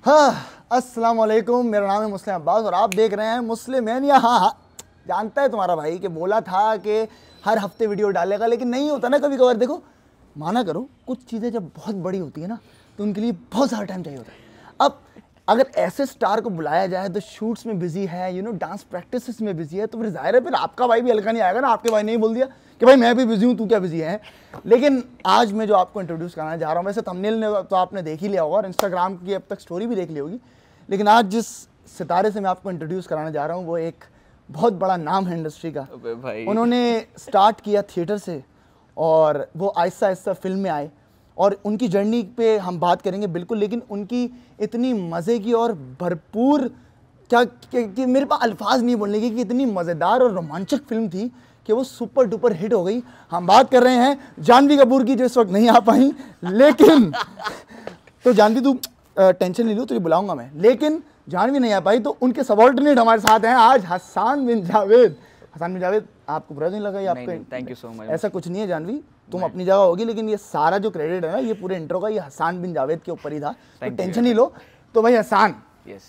हाँ, अस्सलाम वालेकुम। मेरा नाम है मुस्लिम अब्बास और आप देख रहे हैं मुस्लिम मैनिया। हाँ, जानता है तुम्हारा भाई कि बोला था कि हर हफ्ते वीडियो डालेगा, लेकिन नहीं होता ना कभी कभार। देखो, माना करो, कुछ चीज़ें जब बहुत बड़ी होती है ना तो उनके लिए बहुत सारा टाइम चाहिए होता है। अब अगर ऐसे स्टार को बुलाया जाए तो शूट्स में बिजी है, डांस प्रैक्टिस में बिजी है, तो फिर जाहिर है फिर आपका भाई भी हल्का नहीं आएगा ना। आपके भाई ने ही बोल दिया कि भाई मैं भी बिजी हूँ, तू क्या बिजी है। लेकिन आज मैं जो आपको इंट्रोड्यूस कराने जा रहा हूँ, वैसे थंबनेल ने तो आपने देख ही लिया होगा और इंस्टाग्राम की अब तक स्टोरी भी देख ली होगी, लेकिन आज जिस सितारे से मैं आपको इंट्रोड्यूस कराने जा रहा हूँ वो एक बहुत बड़ा नाम है इंडस्ट्री का। भाई उन्होंने स्टार्ट किया थिएटर से और वो आहिस्ता आहिस्ता फिल्म में आए और उनकी जर्नी पे हम बात करेंगे बिल्कुल। लेकिन उनकी इतनी मज़े की और भरपूर कि मेरे पास अल्फाज नहीं बोलने की, कि इतनी मज़ेदार और रोमांचक फिल्म थी कि वो सुपर डुपर हिट हो गई। हम बात कर रहे हैं जानवी कपूर की, जो इस वक्त नहीं आ पाई, लेकिन तो जानवी तू टेंशन नहीं लो, तुझे बुलाऊंगा मैं। लेकिन जानवी नहीं आ पाई तो उनके सबॉर्डिनेट हमारे साथ हैं आज, हसन बिन जावेद। हसन बिन जावेद, आपको बुरा नहीं लगा ये आपके? Thank you so much. ऐसा कुछ नहीं है जानवी, तुम अपनी जगह होगी, लेकिन ये सारा जो क्रेडिट है ना ये पूरे इंट्रो का ये हसन बिन जावेद के ऊपर ही था, तो टेंशन नहीं लो। तो भाई हसन, यस,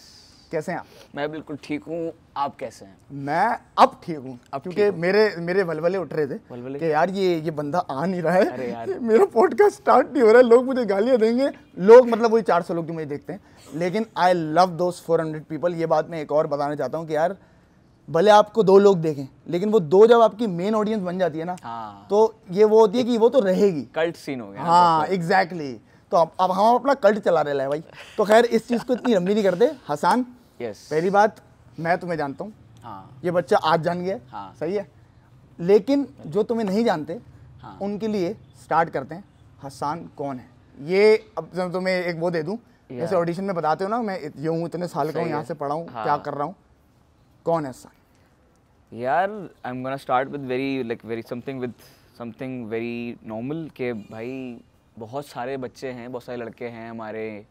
कैसे हैं आप? मैं बिल्कुल ठीक हूँ, आप कैसे हैं? मैं अब ठीक हूँ, क्योंकि मेरे वलवले उठ रहे थे कि यार ये बंदा आ नहीं रहा है। अरे यार, मेरा पॉडकास्ट स्टार्ट नहीं हो रहा है, लोग मुझे गालियाँ देंगे। लोग मतलब वही 400 लोग जो मुझे देखते हैं, लेकिन आई लव दोस 400 पीपल। ये बात मैं एक और बताना चाहता हूँ कि यार भले आपको 2 लोग देखें, लेकिन वो 2 जब आपकी मेन ऑडियंस बन जाती है ना, हाँ, तो ये वो होती है कि वो तो रहेगी। कल्ट सीन हो गया। हाँ एग्जैक्टली। तो अब हम अपना कल्ट चला रहे हैं भाई। तो खैर इस चीज़ को इतनी लंबी नहीं करते। हसन, यस, पहली बात, मैं तुम्हें जानता हूँ, हाँ, ये बच्चा आज जान गया, हाँ, सही है। लेकिन जो तुम्हें नहीं जानते, हाँ, उनके लिए स्टार्ट करते हैं। हसन कौन है ये? अब जब तुम्हें एक वो दे दूं, जैसे ऑडिशन में बताते हो ना, मैं ये हूँ, इतने साल का हूँ, यहाँ से पढ़ा हूँ, हाँ, क्या कर रहा हूँ, कौन है हसन? यार आई am gonna start with very something very normal के भाई बहुत सारे बच्चे हैं, बहुत सारे लड़के हैं हमारे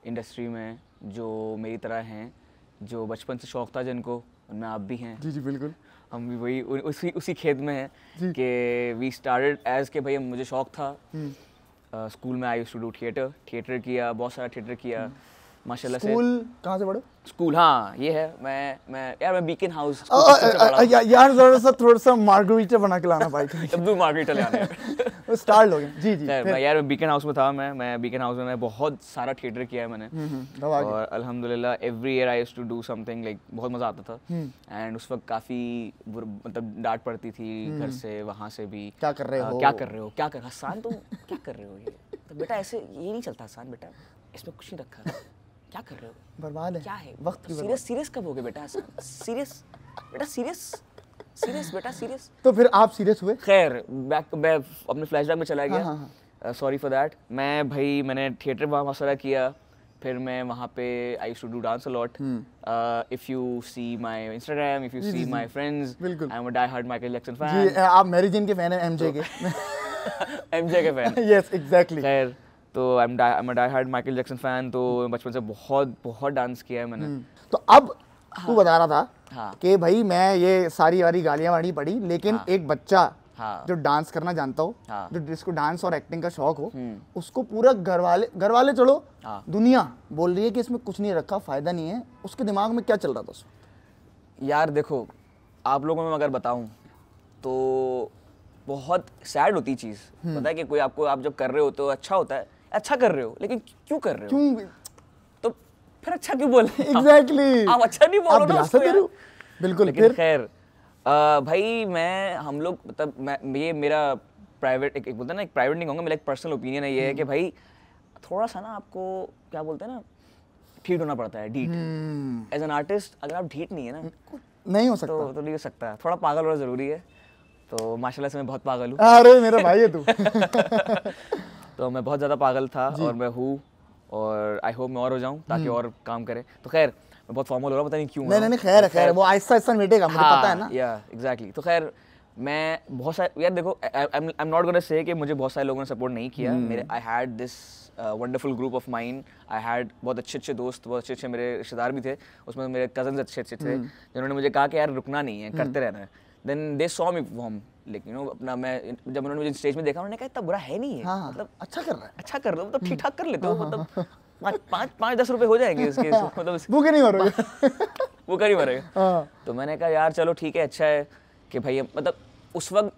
इंडस्ट्री में जो मेरी तरह हैं, जो बचपन से शौक था जिनको, उनमें आप भी हैं। जी जी बिल्कुल, हम भी वही उसी खेत में हैं कि वी स्टार्टेड एज के भाई मुझे शौक था। स्कूल में I used to do theatre किया, बहुत सारा थिएटर किया माशाल्लाह से। स्कूल कहाँ से पढ़े? स्कूल, हाँ ये है, मैं बीकन हाउस यार थोड़ा सा मार्गरीटा बना के लाना भाई। अब्दू मार्गरीटा ले आने स्टार्ट लोगे। जी जी यार मैं बीकन हाउस में था। मैं बीकन हाउस में मैं बहुत सारा थिएटर किया है मैंने, और अल्हम्दुलिल्लाह every year I used to do something, like बहुत मज़ा आता था। एंड उस वक्त काफ़ी मतलब डांट पड़ती थी घर से, वहाँ से भी, क्या कर रहे हो, हसन तुम क्या कर रहे हो, ये तो बेटा ऐसे ये नहीं चलता हसन, बेटा इसमें कुछ नहीं रखा, क्या कर रहे हो, बर्बाद है क्या है वक्त की। सीरियस कब हो गए बेटा? सीरियस बेटा सीरियस। तो फिर आप सीरियस हुए? खैर मैं अपने फ्लैशबैक में चला गया, सॉरी फॉर दैट। मैंने थिएटर वहाँ सारा किया, फिर मैं वहाँ पे I used to do dance a lot. If you see my Instagram, if you see my friends, I am a die hard Michael Jackson fan. जी, आप मैरी जेन के फैन हैं, एमजे के? एमजे के फैन, यस एग्जैक्टली। खैर तो I am a die hard Michael Jackson fan, तो बचपन से बहुत डांस किया है मैंने। तो अब तू बता रहा था कि भाई मैं ये सारी वारी गालियाँ वाड़ी पड़ी, लेकिन एक बच्चा जो डांस करना जानता हो, जो जिसको डांस और एक्टिंग का शौक हो, उसको पूरा घर वाले छोड़ो, दुनिया बोल रही है कि इसमें कुछ नहीं रखा, फायदा नहीं है, उसके दिमाग में क्या चल रहा था उस वक्त? यार देखो, आप लोगों में अगर बताऊं तो बहुत सैड होती चीज़, पता है कि कोई आपको, आप जब कर रहे हो तो अच्छा होता है, अच्छा कर रहे हो, लेकिन क्यों कर रहे हो? क्यों? तो फिर अच्छा क्यों बोल? एग्जैक्टली, आप अच्छा नहीं बोलो ना उसको यार। बिल्कुल। लेकिन खैर भाई हम लोग मतलब ये मेरा प्राइवेट एक बोलते हैं ना, एक प्राइवेट नहीं कहूँगा, मेरा एक पर्सनल ओपिनियन है, ये है कि भाई थोड़ा सा ना आपको क्या बोलते हैं ना, ढीठ होना पड़ता है, ढीठ। एज एन आर्टिस्ट अगर आप ढीठ नहीं है ना, नहीं हो सकता, तो नहीं हो सकता, थोड़ा पागल होना ज़रूरी है। तो माशाल्लाह से मैं बहुत पागल हूँ। अरे मेरा भाई है तू। तो मैं बहुत ज़्यादा पागल था और मैं हूँ, और आई होप मैं और हो जाऊँ ताकि और काम करे। तो खैर मैं बहुत फॉर्मल हो रहा हूँ, पता नहीं क्यों। नहीं खैर वो आहिस्ता आहिस्ता मिटेगा, मुझे पता है ना। या एग्जैक्टली। तो खैर मैं बहुत सारे, यार देखो, आई एम नॉट गोना से कि मुझे बहुत सारे लोगों ने सपोर्ट नहीं किया। मेरे I had this wonderful group of mind, I had बहुत अच्छे दोस्त, बहुत अच्छे मेरे रिश्तेदार भी थे, उसमें मेरे कजन्स अच्छे थे जिन्होंने मुझे कहा कि यार रुकना नहीं है, करते रहना है। Then they saw me perform, लेकिन अपना मैं जब उन्होंने मुझे स्टेज में देखा, उन्होंने कहा इतना बुरा है नहीं है, मतलब अच्छा कर रहा है, अच्छा कर रहे हो, मतलब ठीक ठाक कर लेते हो, मतलब पाँच 10 रुपए हो जाएंगे इसके, मतलब भूखे नहीं मरोगे। वो कर ही मरेगा। हाँ। तो मैंने कहा यार चलो ठीक है, अच्छा है कि भाई, मतलब उस वक्त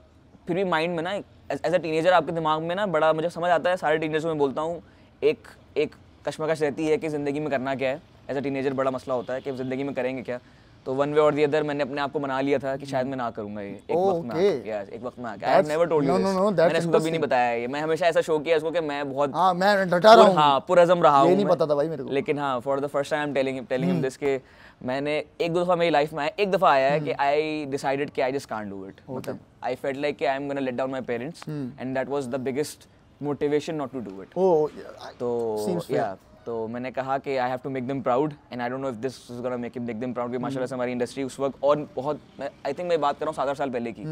फिर भी माइंड में ना एज अ टीनेजर आपके दिमाग में ना बड़ा, मुझे समझ आता है, सारे टीनेजर्स में बोलता हूँ, एक कश्मकश रहती है कि ज़िंदगी में करना क्या है। एज अ टीनेजर बड़ा मसला होता है कि ज़िंदगी में करेंगे क्या। तो वन वे और दी अदर मैंने अपने आप को बना लिया था कि शायद मैं ना करूँगा ये एक वक्त में आके। Yes, एक वक्त में आके। I have never told you this, मैंने इसको कभी नहीं बताया ये। मैं हमेशा ऐसा शो किया इसको कि मैं बहुत, हाँ मैं डटा रहा हूँ, हाँ पुरअज़म रहा हूँ, ये नहीं पता था भाई मेरे को। लेकिन हाँ for the first time telling him this के मैंने एक दो दफ़ा मेरी लाइफ में आया, एक दफ़ा आया है कि आई डिसाइडेड कि I just can't do it. मतलब आई फेल्ट लाइक कि I am gonna let down my parents and that was the biggest motivation not to do it. तो या तो मैंने कहा कि I have to make them proud and I don't know if this is gonna make them proud. माशाल्लाह से हमारी industry उस वक्त और बहुत, आई थिंक मैं बात कर रहा हूँ 7-8 साल पहले की।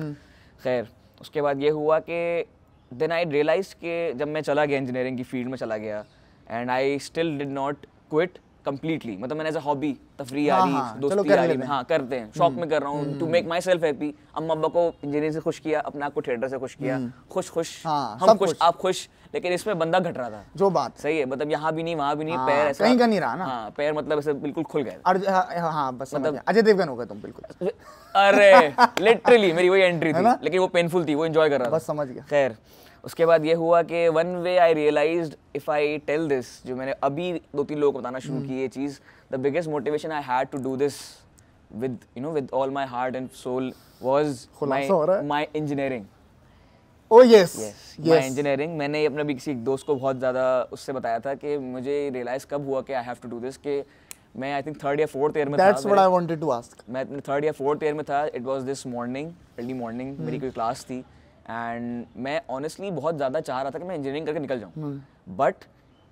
खैर उसके बाद ये हुआ कि देन आई रियलाइज कि जब मैं चला गया इंजीनियरिंग की फील्ड में चला गया and I still did not quit completely. मतलब मैंने एज अ हॉबी, तफरी यारी, दोस्ती यारी में, हाँ करते हैं, शौक में कर रहा हूँ, to make myself happy. अम्मा अब्बा को इंजीनियरिंग से खुश किया, अपने आप को थिएटर से खुश किया, खुश हम खुश आप खुश। लेकिन इसमें बंदा घट रहा था, जो बात सही है, मतलब यहाँ भी नहीं वहाँ भी नहीं, पैर ऐसा कहीं का नहीं रहा ना। हाँ पैर मतलब ऐसे बिल्कुल खुल गए। हाँ बस मतलब अजय देवगन हो गए तुम बिल्कुल। अरे लिटरली मेरी वही एंट्री थी, लेकिन वो पेनफुल थी, वो एंजॉय कर रहा था। बस समझ गया। खैर उसके बाद ये हुआ कि one way I realized if I tell this, जो मैंने अभी 2-3 लोगों को बताना शुरू की ये चीज़, the biggest motivation I had to do this with you know with all my heart and soul was my engineering. Oh yes my engineering. मैंने अपने भी किसी दोस्त को बहुत ज़्यादा उससे बताया था कि मुझे रियलाइज़ कब हुआ कि I have to do this, कि मैं आई थिंक 3rd या 4th ईयर में था। That's what I wanted to ask. मैं 3rd या 4th ईयर में था। It was this morning, early morning, मेरी कोई क्लास थी एंड मैं ऑनेस्टली बहुत ज़्यादा चाह रहा था कि मैं इंजीनियरिंग करके निकल जाऊँ। बट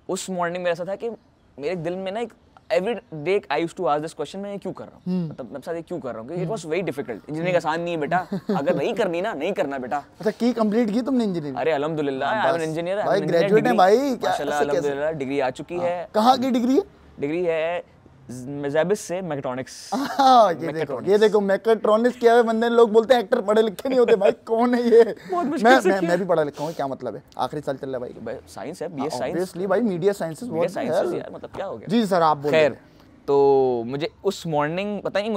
उस मॉर्निंग में ऐसा था कि मेरे दिल में ना एक every day I used to ask this question, मैं ये क्यों कर रहा हूँ, मतलब मेरे साथ ये क्यों कर रहा हूँ, क्योंकि it was very difficult. Engineering आसान नहीं है बेटा, अगर नहीं करनी ना नहीं करना बेटा। अच्छा की कंप्लीट की तुमने इंजीनियरिंग? अरे अल्हम्दुलिल्लाह आई एम एन इंजीनियर, भाई ग्रेजुएट है भाई, माशाल्लाह अल्हम्दुलिल्लाह डिग्री आ चुकी है। कहाँ की डिग्री है? डिग्री है ज़ैबिस से मैकेट्रॉनिक्स। ये देखो मैकेट्रॉनिक्स क्या है, बंदे लोग बोलते हैं एक्टर पढ़े लिखे नहीं होते भाई, कौन है ये? मैं भी पढ़ा लिखा हूँ, क्या मतलब है, आखिरी साल चल रहा है भाई। साइंस है, बीएस साइंस ऑब्वियसली भाई, मीडिया साइंसेस बहुत है यार, मतलब क्या हो गया। जी सर आप बोलिए। खैर तो मुझे उस मॉर्निंग पता नहीं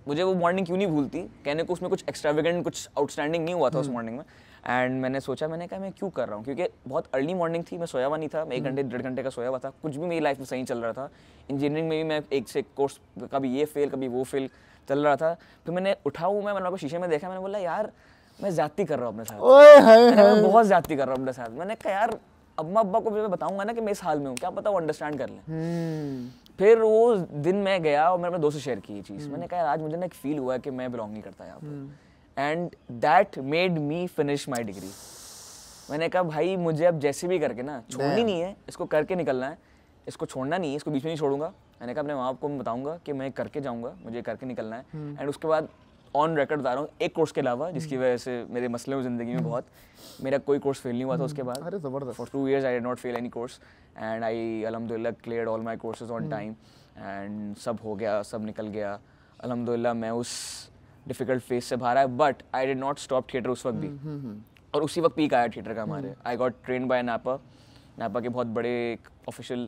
मुझे वो मॉर्निंग क्यों नहीं भूलती, कहने को उसमें कुछ एक्स्ट्रावेगेंट कुछ आउटस्टैंडिंग नहीं हुआ था उस मॉर्निंग में। एंड मैंने सोचा, मैंने कहा मैं क्यों कर रहा हूँ, क्योंकि बहुत अर्ली मॉर्निंग थी, मैं सोया हुआ नहीं था, मैं 1 घंटे 1.5 घंटे का सोया हुआ था, कुछ भी मेरी लाइफ में सही चल रहा था। इंजीनियरिंग में भी मैं एक से एक कोर्स, कभी ये फेल कभी वो फेल चल रहा था। फिर मैंने उठा हूँ, मैंने को शीशे में देखा, मैंने बोला यार मैं ज्यादती कर रहा हूँ अपने साथ, मैं बहुत ज्यादती कर रहा हूँ अपने साथ। मैंने कहा यार अम्मा अब्बा को भी मैं बताऊंगा ना कि मैं इस हाल में हूँ, क्या पता वो अंडरस्टैंड कर लें। फिर वो दिन मैं गया और मैंने अपने दोस्त से शेयर की ये चीज़। मैंने कहा आज मुझे ना एक फील हुआ है कि मैं बिलोंग नहीं करता यहाँ पर, and that made me finish my degree. मैंने कहा भाई मुझे अब जैसे भी करके ना छोड़नी नहीं है, इसको करके निकलना है, इसको छोड़ना नहीं है, इसको बीच में नहीं छोड़ूंगा। मैंने कहा अपने माँ बाप को मैं बताऊंगा कि मैं करके जाऊँगा, मुझे करके निकलना है। एंड उसके बाद ऑन रिकॉर्ड बता रहा हूँ, एक कोर्स के अलावा जिसकी वजह से मेरे मसले हुए ज़िंदगी में बहुत, मेरा कोई कोर्स फेल नहीं हुआ था उसके बाद। अरे ज़बरदस्त। For 2 years I did not fail any course and I अल्हम्दुलिल्लाह cleared all my courses on time and सब हो गया, सब निकल गया अल्हम्दुलिल्लाह। मैं उस डिफ़िकल्ट फेज से बाहर आया, but I did not stop theatre उस वक्त भी। और उसी वक्त पीक आया थिएटर का हमारे। आई गॉट ट्रेन बाय नापा के बहुत बड़े एक ऑफिशियल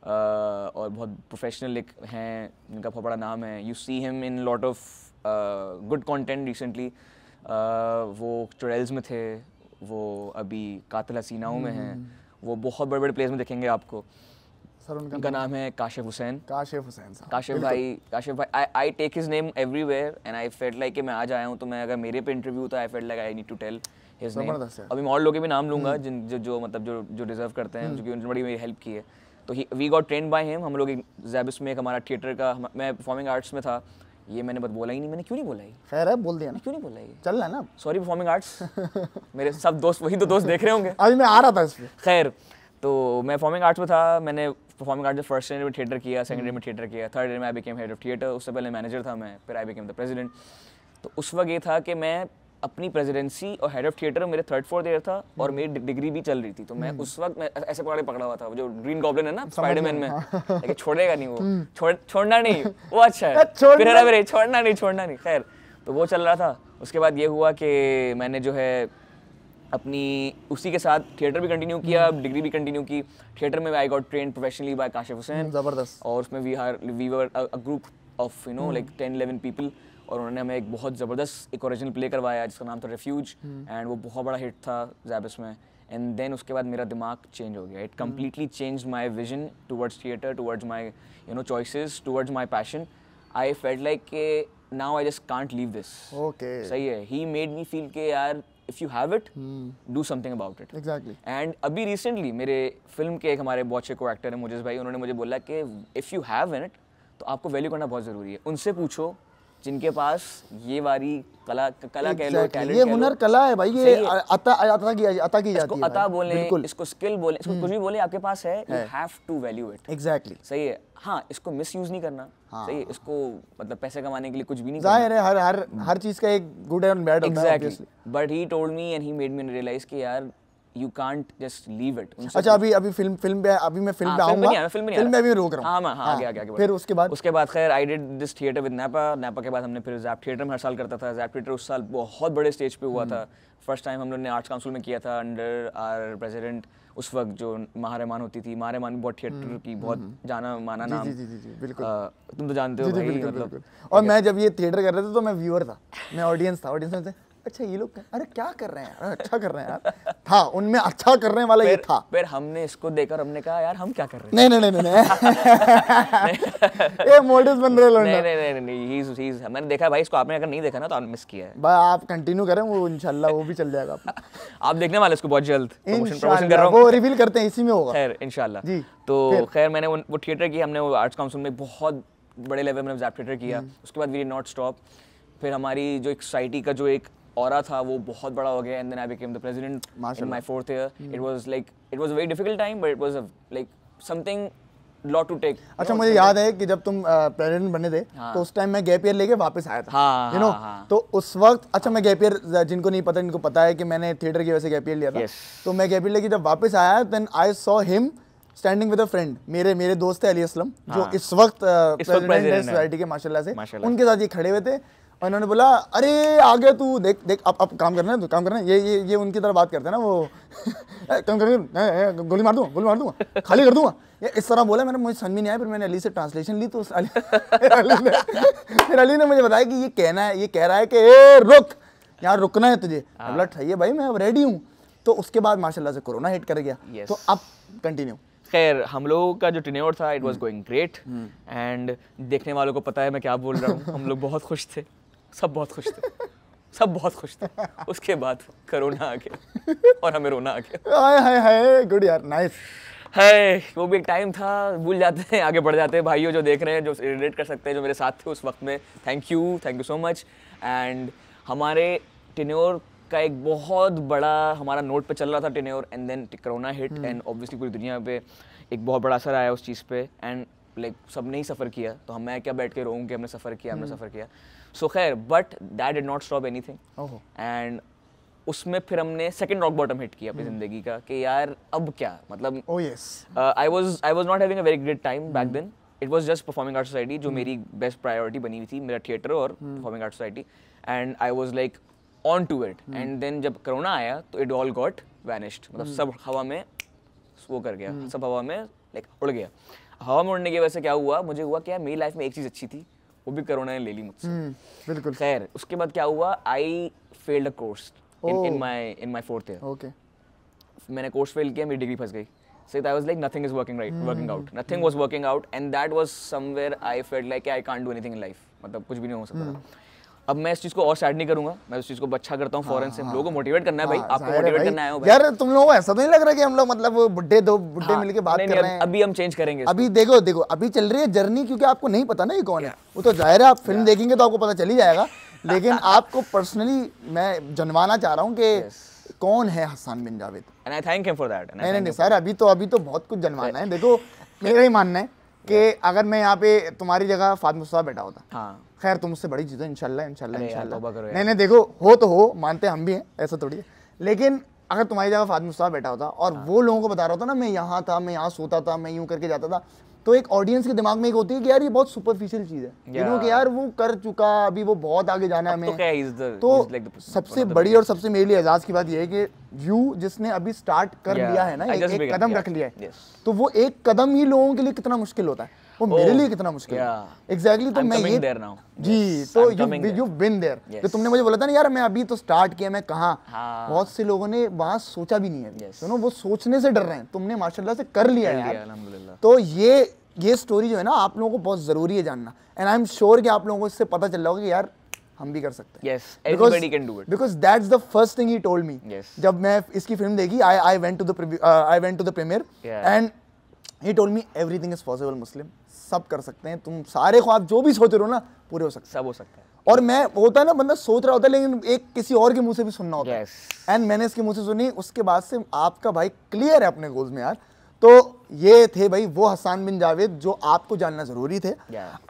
और बहुत प्रोफेशनल एक हैं, इनका बहुत बड़ा नाम है। You see him in lot of good content recently. वो चुड़ैल्स में थे, वो अभी कातिल हसीनाओं में हैं, वो बहुत बड़े बड़े प्लेस में देखेंगे आपको। सर उनका नाम है काशिफ हुसैन। काशिफ भाई I take his name everywhere and I felt like कि मैं आज आया हूँ तो मैं अगर मेरे पे इंटरव्यू था, I felt like I need to tell his name. अभी मैं और लोगों के भी नाम लूँगा जो मतलब जो डिजर्व करते हैं, क्योंकि उन्होंने बड़ी मेरी हेल्प की है। तो we got trained by him. हम लोग ज़ैबिस में एक हमारा थिएटर का, मैं परफॉर्मिंग आर्ट्स में था। ये मैंने बस बोला ही नहीं, मैंने क्यों नहीं बोला ये? खैर है, बोल दिया ना। क्यों नहीं बोला ये? चल रहा है ना। Sorry performing arts. मेरे सब दोस्त वही तो दोस्त देख रहे होंगे। अभी मैं आ रहा था इस पे। खैर तो मैं परफॉर्मिंग आर्ट्स में था। मैंने परफॉर्मिंग आर्ट्स में फर्स्ट ईयर में थिएटर किया, सेकंड ईयर में थिएटर किया, थर्ड ईयर में I became head of theatre. उससे पहले मैनेजर था मैं, फिर आई बिकेम द प्रेसिडेंट। तो उस वक्त ये था कि मैं अपनी प्रेसिडेंसी और हेड ऑफ थिएटर मेरे 3rd-4th ईयर था और मेरी डिग्री भी चल रही थी। तो मैं उस वक्त मैं ऐसे पकड़ा हुआ था, जो ग्रीन गॉब्लिन है ना स्पाइडरमैन में, लेकिन छोड़ेगा नहीं वो, छोड़ना नहीं वो अच्छा है, फिर है मेरे छोड़ना नहीं। खैर तो वो चल रहा था। उसके बाद ये हुआ कि मैंने जो है अपनी उसी के साथ थिएटर भी कंटिन्यू किया, डिग्री भी कंटिन्यू की। थिएटर में I got train professionally by Kashif Hussain. जबरदस्त। और उसमें we were a group of like 10-11 people, और उन्होंने हमें एक बहुत ज़बरदस्त एक ओरिजिनल प्ले करवाया जिसका नाम था रिफ्यूज, एंड वो बहुत बड़ा हिट था ज़ैबिस में। एंड देन उसके बाद मेरा दिमाग चेंज हो गया। It completely change my vision towards theatre, towards my choices, towards my passion. I felt like के now I just can't leave this. Okay, सही है। ही मेड मी फील के यार if you have it do something about it. Exactly. And अभी recently मेरे film के एक हमारे बहुत अच्छे को एक्टर है मुझे भाई, उन्होंने मुझे बोला कि if you have in it तो आपको वैल्यू करना बहुत ज़रूरी है। उनसे पूछो जिनके पास ये वारी कला कह लो, टैलेंट, ये हुनर कला है भाई, ये अता की जाती है। अता बोले, इसको स्किल बोले, इसको कुछ भी बोले, आपके पास है, you have to value it. Exactly, सही है। हाँ, इसको मिसयूज नहीं करना। सही है। इसको मतलब पैसे कमाने के लिए कुछ भी नहीं जाहिर है, हर चीज का एक गुड एंड बैड होता है। Exactly. But he told me and he made me realize कि यार you can't just leave it। अच्छा, अभी फिल्म पे अभी मैं फिल्म पे आऊंगा, फिल्म में अभी रोक रहा हूं। हाँ, आगे फिर उसके बाद खैर I did this theatre with NAPA के बाद हमने फिर जैप थिएटर में हर साल करता था। जैप थिएटर उस साल बहुत बड़े स्टेज पे हुआ था। फर्स्ट टाइम हम लोग ने आर्ट्स काउंसिल में किया था अंडर आवर प्रेसिडेंट उस वक्त जो महारहमान होती थी। महारहमान बहुत थिएटर की बहुत जाना माना नाम। जी, बिल्कुल। तुम तो जानते हो भाई, मतलब। और मैं जब ये थिएटर कर रहे थे तो मैं व्यूअर था, मैं ऑडियंस में से अच्छा ये लोग अरे क्या कर रहे हैं, अच्छा कर रहे हैं यार। था उनमें अच्छा करने वाला ये था। फिर हमने इसको देखकर हमने कहा यार हम क्या कर रहे हैं। नहीं ये मोटिव्स बन रहे लोग। नहीं, he's मैंने देखा भाई इसको। आपने अगर नहीं देखा ना तो आपने मिस किया है भाई। आप कंटिन्यू करें, वो इंशाल्लाह वो भी चल जाएगा। आप देखने वाले इसको बहुत जल्द प्रमोशन कर रहा हूं, वो रिवील करते हैं, इसी में होगा खैर इंशाल्लाह जी। तो खैर मैंने वो थिएटर की, हमने वो आर्ट्स काउंसिल में बहुत बड़े लेवल में जैप थिएटर किया। उसके बाद वी डिड नॉट स्टॉप। फिर हमारी जो एक सोसाइटी का जो एक ऑरा था वो बहुत बड़ा हो गया। And then I became the president in my 4th year. It was a very difficult time, but it was like something lot to take. अच्छा, मुझे याद है कि जब तुम प्रेसिडेंट बने थे तो उस टाइम मैं गैप ईयर लेके वापस आया था, यू नो। तो उस वक्त, अच्छा मैं गैप ईयर, जिनको नहीं पता इनको पता है कि मैंने थिएटर की वजह से गैप ईयर लिया था। तो मैं गैप ईयर लेके जब वापस आया, then I saw him standing with a friend. मेरे दोस्त है अली असलम, जो इस वक्त प्रेसिडेंट है सोसाइटी के, माशाल्लाह से। उनके साथ ये खड़े हुए थे और इन्होंने बोला अरे आ गया तू, देख अब काम करना है, तो काम करना है। ये उनकी तरह बात करते हैं ना वो काम कर, गोली मार दूंगा, खाली कर दूंगा, ये इस तरह बोला। मुझे समझ में नहीं आया। फिर मैंने अली से ट्रांसलेशन ली, तो अली ने मुझे बताया कि ये कह रहा है कि ए रुक, यहाँ रुकना है तुझे। बोला ठीक है भाई, मैं अब रेडी हूँ। तो उसके बाद माशाल्लाह से कोरोना हिट कर गया। तो अब कंटिन्यू। खैर हम लोगों का जो टेन्योर था, it was going great. And देखने वालों को पता है मैं क्या बोल रहा हूँ। हम लोग बहुत खुश थे, सब बहुत खुश थे। उसके बाद कोरोना आ गया और हमें रोना आ गया। हाय गुड यार, नाइस है। वो भी एक टाइम था, भूल जाते हैं, आगे बढ़ जाते हैं। भाइयों जो देख रहे हैं, जो रिलेट कर सकते हैं, जो मेरे साथ थे उस वक्त में, thank you so much. And हमारे टेन्योर का एक बहुत बड़ा हमारा नोट पे चल रहा था tenure, and then corona hit. And obviously पूरी दुनिया पे एक बहुत बड़ा असर आया उस चीज़ पे। एंड लाइक सबने ही सफ़र किया, तो मैं क्या बैठ के रोऊं कि हमने सफ़र किया। सो खैर, but that did not stop anything. And उसमें फिर हमने सेकंड रॉक बॉटम हिट किया अपनी ज़िंदगी का कि यार अब क्या, मतलब I was not having a very great time back then. It was just performing art society जो मेरी बेस्ट प्रायोरिटी बनी हुई थी, मेरा थिएटर और performing art society. And I was like on to it. And then जब corona आया तो इट ऑल गॉट वैनिश्ड, मतलब सब हवा में वो कर गया, सब हवा में लाइक उड़ गया। हवा में उड़ने की वजह से क्या हुआ, मुझे हुआ कि यार मेरी लाइफ में एक चीज़ अच्छी थी, वो भी कोरोना ने ले ली मुझसे। बिल्कुल। खैर उसके बाद क्या हुआ, I failed a course in my 4th year. Okay. मैंने कोर्स फेल किया, मेरी डिग्री फंस गई। So I was like nothing is working out. Nothing was working out, and that was somewhere I felt like I can't do anything in life. मतलब कुछ भी नहीं हो सकता था। अब मैं इस चीज़ को और सैड नहीं करूंगा, मैं उस चीज़ को अच्छा करता हूँ फॉरेन से। लोगों को मोटिवेट करना है भाई, आपको मोटिवेट करना है भाई। यार तुम लोगों को ऐसा तो नहीं लग रहा कि हम लोग मतलब दो बुड्ढे मिलके बात कर रहे हैं? अभी हम चेंज करेंगे। अभी देखो अभी चल रही है जर्नी, क्योंकि आपको नहीं पता ना ये कौन है। वो तो जाहिर है आप फिल्म देखेंगे तो आपको पता चल ही जाएगा, लेकिन आपको पर्सनली मैं जनवाना चाह रहा हूँ कि कौन है Hasan bin Javed. And I thank him for that. नहीं सर, अभी तो बहुत कुछ जनवाना है। देखो मेरा ही मानना है कि अगर मैं यहाँ पे तुम्हारी जगह फातिमा मुस्तफा बैठा होता, हाँ खैर तुम मुझसे बड़ी चीज़ है इंशाल्लाह। नहीं देखो हो मानते हम भी हैं, ऐसा थोड़ी है। लेकिन अगर तुम्हारी जगह फातिमा मुस्तफा बैठा होता और वो लोगों को बता रहा होता ना, मैं यहाँ था, मैं यहाँ सोता था, मैं यूँ करके जाता था, तो एक ऑडियंस के दिमाग में एक होती है कि यार ये बहुत सुपरफिशियल चीज है, यू नो कि यार वो कर चुका, अभी वो बहुत आगे जाना है हमें। तो सबसे बड़ी और सबसे मेरे लिए एजाज की बात ये है कि यू जिसने अभी स्टार्ट कर लिया है ना, एक कदम रख लिया है, तो वो एक कदम ही लोगों के लिए कितना मुश्किल होता है, वो मेरे लिए कितना मुश्किल है। एग्जैक्टली, तो मैं ये जी, तो यू बिन देयर, तो तुमने मुझे बोला था ना यार मैं अभी तो स्टार्ट किया, मैं कहाँ, बहुत से लोगों ने वहां सोचा भी नहीं है, सुनो वो सोचने से डर रहे हैं, तुमने माशाल्लाह से कर लिया यार। तो ये स्टोरी जो है ना आप लोगों को बहुत जरूरी है जानना, एंड आई एम श्योर कि आप लोगों को इससे पता चल रहा होगा कि यार हम भी कर सकते हैं। Yes, everybody can do it. Because that's the first thing he told me. Yes. जब मैं इसकी फिल्म देखी, I went to the premiere, and he told me everything is possible Muslim, सब कर सकते हैं, तुम सारे ख्वाब जो भी सोच रहे हो ना पूरे हो सकते हैं, सब हो सकता है। और मैं होता है ना बंदा सोच रहा होता है लेकिन एक किसी और के मुंह से भी सुनना होता है, एंड मैंने इसके मुंह से सुनी, उसके बाद से आपका भाई क्लियर है अपने गोल्स में यार। तो ये थे भाई वो हसन बिन जावेद जो आपको जानना जरूरी थे।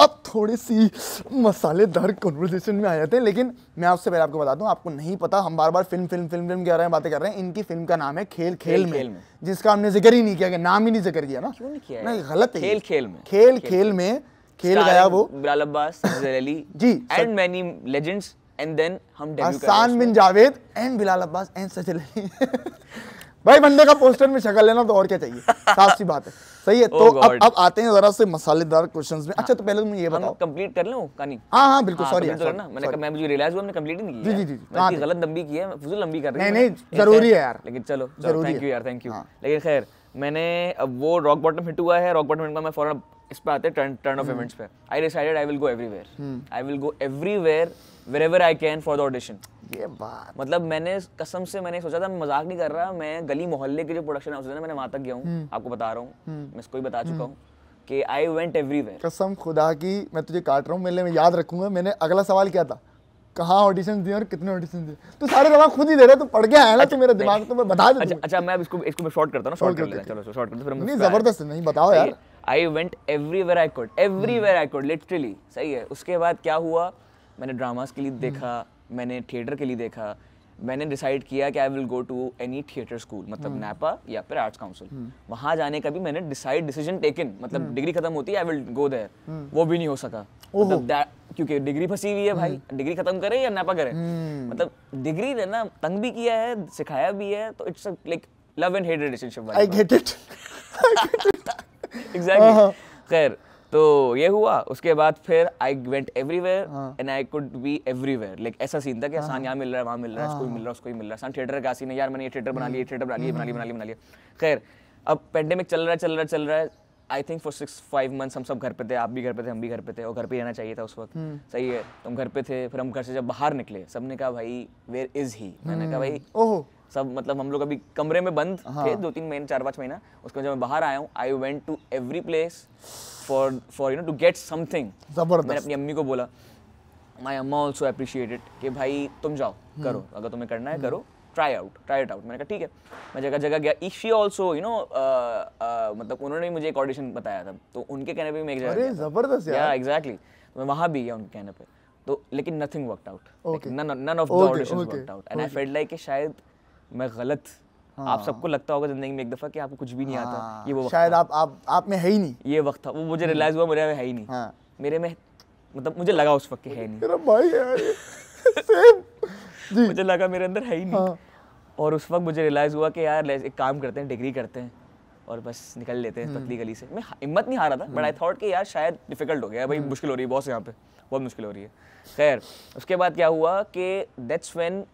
अब थोड़ी सी मसालेदार कन्वर्सेशन में आ जाते हैं, लेकिन मैं आपसे पहले आपको बता दूं, आपको नहीं पता हम बार बार फिल्म कह रहे हैं, बातें कर रहे हैं, इनकी फिल्म का नाम है खेल खेल में, जिसका हमने जिक्र ही नहीं किया, नाम ही नहीं जिक्र किया ना, क्यों नहीं किया? नहीं, गलत है। खेल में खेल गया वो Bilal Abbas, Afzal Ali ji and many legends, and then हम हसन बिन जावेद एंड बिलाल अब्बास एंड सजल अली भाई बंदे का पोस्टर में शक्ल लेना तो और क्या चाहिए, साफ सी बात है। सही है, तो अब आते हैं जरा से मसालेदार क्वेश्चंस में। अच्छा तो पहले तुम ये बताओ, कंप्लीट कर लूं कहानी? हाँ बिल्कुल, सॉरी ना, मैं मुझे रियलाइज हुआ हमने कंप्लीट ही नहीं किया। जी मैंने गलत लंबी की है, फुजूल लंबी कर रही है। नहीं जरूरी है यार, लेकिन चलो थैंक यू यार, थैंक यू। लेकिन खैर मैंने अब वो रॉक बॉटम हिट हुआ है, रॉक बॉटम हिट का मैं फौरन इस पे आते हैं टर्न ऑफ इवेंट्स पे। I decided I will go everywhere wherever I can for the audition। ये बात मतलब मैंने कसम से मैंने सोचा था, मैं मजाक नहीं कर रहा, मैं गली मोहल्ले की जो प्रोडक्शन हाउस है ना, मैंने वहां तक गया हूँ, आपको बता रहा हूँ, मैं इसको ही बता चुका हूँ कि आई वेंट एवरीवेयर। कसम खुदा की मैं तुझे काट रहा हूँ, मैं याद रखूंगा। मैंने अगला सवाल क्या था, कहाँ ऑडिशन दिए और कितने ऑडिशन दिए, तो सारे जवाब खुद ही दे रहे, तो पढ़ के आया ना तो मेरा दिमाग तो मैं बता दूं। अच्छा मैं इसको मैं शॉर्ट करता हूँ, शॉर्ट कर लेते हैं, चलो शॉर्ट करते हैं। नहीं जबरदस्त नहीं, बताओ यार। I went everywhere I could literally. सही है। उसके बाद क्या हुआ, मैंने ड्रामास के लिए देखा, मैंने थिएटर के लिए देखा, मैंने डिसाइड किया कि I will go to any theatre school, मतलब नैपा या फिर आर्ट्स काउंसिल, वहां जाने का भी मैंने डिसीजन टेकन, मतलब डिग्री खत्म होती है आई विल गो देयर, वो भी नहीं हो सका, मतलब क्योंकि डिग्री फंसी हुई है भाई, डिग्री खत्म करे या नैपा करे, मतलब डिग्री है ना, तंग भी किया है, सिखाया भी है, तो it's like love and hate relationship. I get it exactly. खैर तो ये हुआ, उसके बाद फिर I went everywhere and I could be everywhere. Like ऐसा सीन था कि आसान यहाँ मिल रहा है, वहाँ मिल रहा है, इसको मिल रहा है, उसको मिल रहा है। आसान थिएटर का सीन है यार, मैंने ये थिएटर बना लिया। खैर अब पेंडेमिक चल रहा है। आई थिंक फॉर 6-5 months हम सब घर पे थे, आप भी घर पे थे, हम भी घर पे थे, और घर पे रहना चाहिए था उस वक्त। सही है, तुम घर पे थे, फिर हम घर से जब बाहर निकले, सबने कहा भाई वेयर इज ही, मैंने कहा भाई ओह सब, मतलब हम लोग अभी कमरे में बंद थे 2-3 महीने, 4-5 महीना। उसके बाद जब मैं बाहर आया हूँ, I went to every place for you know to get something. मैंने अपनी अम्मी को बोला, माई अम्मा ऑल्सो अप्रिशिएटेड कि भाई तुम जाओ करो, अगर तुम्हें करना है करो, ट्राई इट आउट। मैंने कहा ठीक है, मैं जगह गया। शी ऑल्सो यू नो मतलब उन्होंने मुझे एक ऑडिशन बताया था, तो उनके कहने पे मैं एक जगह गया। जबरदस्त यार। एग्जैक्टली, मैं वहाँ भी गया उनके कहने पे, तो लेकिन nothing worked out, none of the auditions worked out, and I felt like कि शायद मैं गलत। आप सबको लगता होगा जिंदगी में एक दफा कि आपको कुछ भी नहीं आता, ये वो शायद आप में है ही नहीं, ये वक्त था। वो मुझे रियलाइज हुआ मेरे में है ही नहीं, मेरे में मतलब मुझे लगा उस वक्त कि है नहीं, मेरा भाई है सेम जी, मुझे लगा मेरे अंदर है ही नहीं। और उस वक्त मुझे रियलाइज हुआ कि यार एक काम करते हैं, डिग्री करते हैं और बस निकल लेते हैं पतली गली से। मैं हिम्मत नहीं हारा था, बट आई थॉट कि यार शायद डिफिकल्ट हो गया भाई, मुश्किल हो रही है बॉस, यहाँ पे बहुत मुश्किल हो रही है। खैर उसके बाद क्या हुआ कि that's when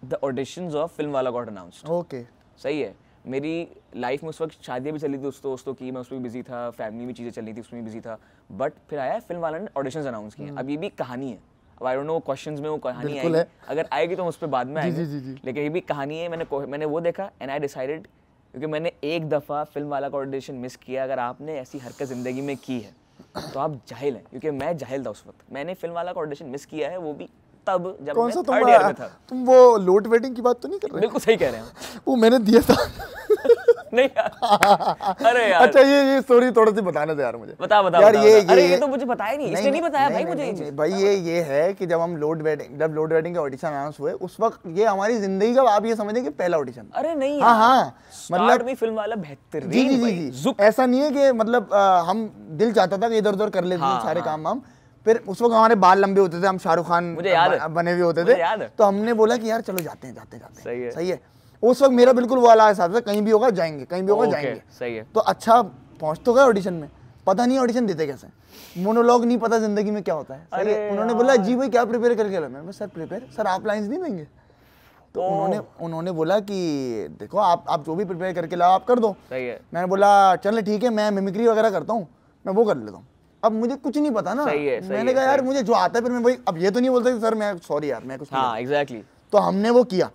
the auditions of film वाला गॉट अनाउंस्ड। ओके सही है। मेरी लाइफ में उस वक्त शादियाँ भी चली थी दोस्तों की, मैं उसमें भी बिजी था, फैमिली में चीज़ें चल रही थी, उसमें भी बिजी था। बट फिर आया फिल्म वाला ने ऑडिशंस अनाउंस किए। अब ये भी कहानी है, अब आई डोंट नो क्वेश्चंस में वो कहानी आएगी, अगर आएगी तो हम उस पर बाद में आएंगे, लेकिन ये भी कहानी है। मैंने वो देखा एंड आई डिसाइडेड, क्योंकि मैंने एक दफ़ा फिल्म वाला का ऑडिशन मिस किया। अगर आपने ऐसी हरकत ज़िंदगी में की है तो आप जाहिल हैं, क्योंकि मैं जाहिल था उस वक्त। मैंने फिल्म वाला का ऑडिशन मिस किया है, वो भी तब जब मैं 3rd ईयर में था। तुम वो लोड वेटिंग की बात तो नहीं कर रहे? बिल्कुल सही कह रहे हैं, वो मैंने दिया था नहीं यार, अरे यार अच्छा ये स्टोरी थोड़ी सी बताने दो यार मुझे। बता यार अरे ये तो मुझे बताया नहीं, इसने नहीं बताया भाई मुझे। भाई ये है कि जब लोड वेडिंग के ऑडिशन अनाउंस हुए उस वक्त ये हमारी जिंदगी का आप ये समझिए कि पहला ऑडिशन। अरे नहीं हाँ मतलब में फिल्म वाला बेहतरीन। जी ऐसा नहीं है कि मतलब हम दिल चाहता था कि इधर उधर कर लेते सारे काम हम, फिर उस वक्त हमारे बाल लंबे होते थे, हम शाहरुख खान बने हुए होते थे, तो हमने बोला कि यार चलो जाते हैं। सही है। उस वक्त मेरा बिल्कुल वो वाला हिसाब था, कहीं भी होगा जाएंगे, कहीं भी होगा जाएंगे। सही है। तो अच्छा पहुंच तो गए ऑडिशन में, पता नहीं ऑडिशन देते कैसे, मोनोलॉग नहीं पता जिंदगी में क्या होता है। सही है। उन्होंने बोला जी भाई क्या प्रिपेयर करके ला, मैंने सर प्रिपेयर, सर आप लाइंस नहीं देंगे? तो उन्होंने बोला कि देखो आप जो भी प्रिपेयर करके लाओ आप कर दो। सही है। मैंने बोला चल ठीक है, मैं मिमिक्री वगैरह करता हूँ, मैं वो कर लेता हूँ। अब मुझे कुछ नहीं पता ना। मैंने कहा यार मुझे जो आता है, फिर मैं वही, अब ये तो नहीं बोल सकता सर मैं सॉरी यार मैं कुछ हाँ एग्जैक्टली। तो हमने वो किया,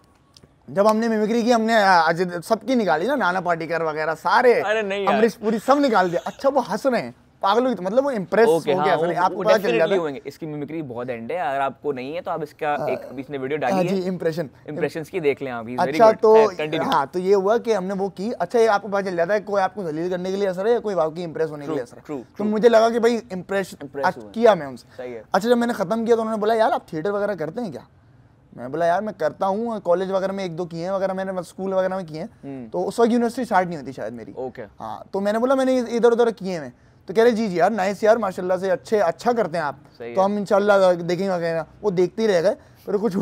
जब हमने मिमिक्री की, हमने सबकी निकाली ना, नाना पाटेकर वगैरह सारे, अमरीश पुरी सब निकाल दिया। अच्छा वो हंस रहे हैं पागलों की, मतलब वो इम्प्रेस हो गया। आपको पता चल जाता है इसकी मिमिक्री बहुत एंड है, अगर आपको नहीं है तो आप इसका एक इसने वीडियो डाली है इंप्रेशंस की, देख लें आप। अच्छा तो हाँ तो ये हुआ कि हमने वो की। अच्छा ये आपको पता चल जाता है कोई आपको जलील करने के लिए असर है या कोई वाकई इंप्रेस होने के लिए असर है। तो मुझे लगा कि भाई इंप्रेस किया मैं उनसे। अच्छा जब मैंने खत्म किया तो उन्होंने बोला यार आप थिएटर वगैरह करते हैं क्या? मैं बोला यार मैं करता हूँ, कॉलेज वगैरह में 1-2 किए हैं वगैरह, मैंने स्कूल वगैरह में किए हैं। तो उस वक्त यूनिवर्सिटी स्टार्ट नहीं होती शायद मेरी। हाँ तो मैंने बोला मैंने इधर उधर किए हैं। तो कह रहे जी यार नाइस यार माशाल्लाह से अच्छा करते हैं आप, तो हम इंशाल्लाह देखेंगे वगैरह। वो देखते ही रह गए, फिर कुछ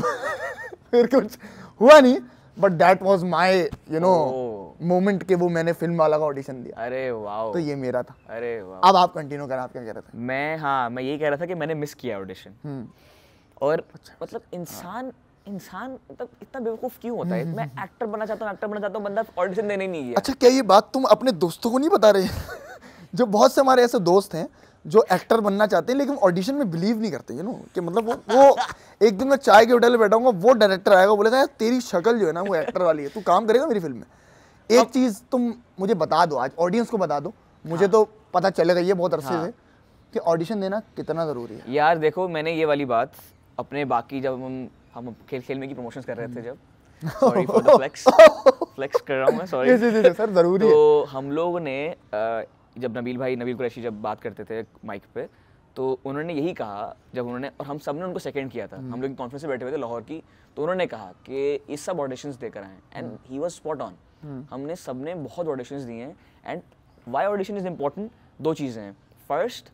हुआ नहीं। But that was my you know moment कि वो मैंने फिल्म वाला का ऑडिशन दिया। अरे वाओ, तो ये मेरा था। अरे वाओ। अब आप कंटिन्यू करें, आप क्या कह रहे थे? मैं यही कह रहा था कि मैंने मिस किया ऑडिशन। और मतलब इंसान मतलब इतना बेवकूफ क्यों होता है? मैं एक्टर बनना चाहता हूँ, बंदा ऑडिशन देने नहीं गया। अच्छा क्या ये बात तुम अपने दोस्तों को नहीं बता रहे? जो बहुत से हमारे ऐसे दोस्त हैं जो एक्टर बनना चाहते हैं लेकिन ऑडिशन में बिलीव नहीं करते, यू नो कि मतलब वो एक दिन मैं चाय के होटल में बैठा हूँ, वो डायरेक्टर आएगा बोलेगा यार तेरी शक्ल जो है ना वो एक्टर वाली है, तू काम करेगा मेरी फिल्म में। एक चीज़ तुम मुझे बता दो, आज ऑडियंस को बता दो, मुझे तो पता चलेगा ये बहुत अरसे से कि ऑडिशन देना कितना ज़रूरी है। यार देखो मैंने ये वाली बात अपने बाकी जब हम खेल में की प्रमोशंस कर रहे थे, जब सॉरी फॉर द फ्लेक्स कर रहा हूँ मैं, सॉरी सर ज़रूरी है। तो हम लोगों ने जब नबील कुरैशी जब बात करते थे माइक पे, तो उन्होंने यही कहा जब उन्होंने, और हम सब ने उनको सेकंड किया था, हम लोग कॉन्फ्रेंस में बैठे हुए थे लाहौर की, तो उन्होंने कहा कि ये सब ऑडिशंस देकर आए and he was spot on. हमने सब ने बहुत ऑडिशंस दिए हैं। And why audition is important, 2 चीज़ें हैं। First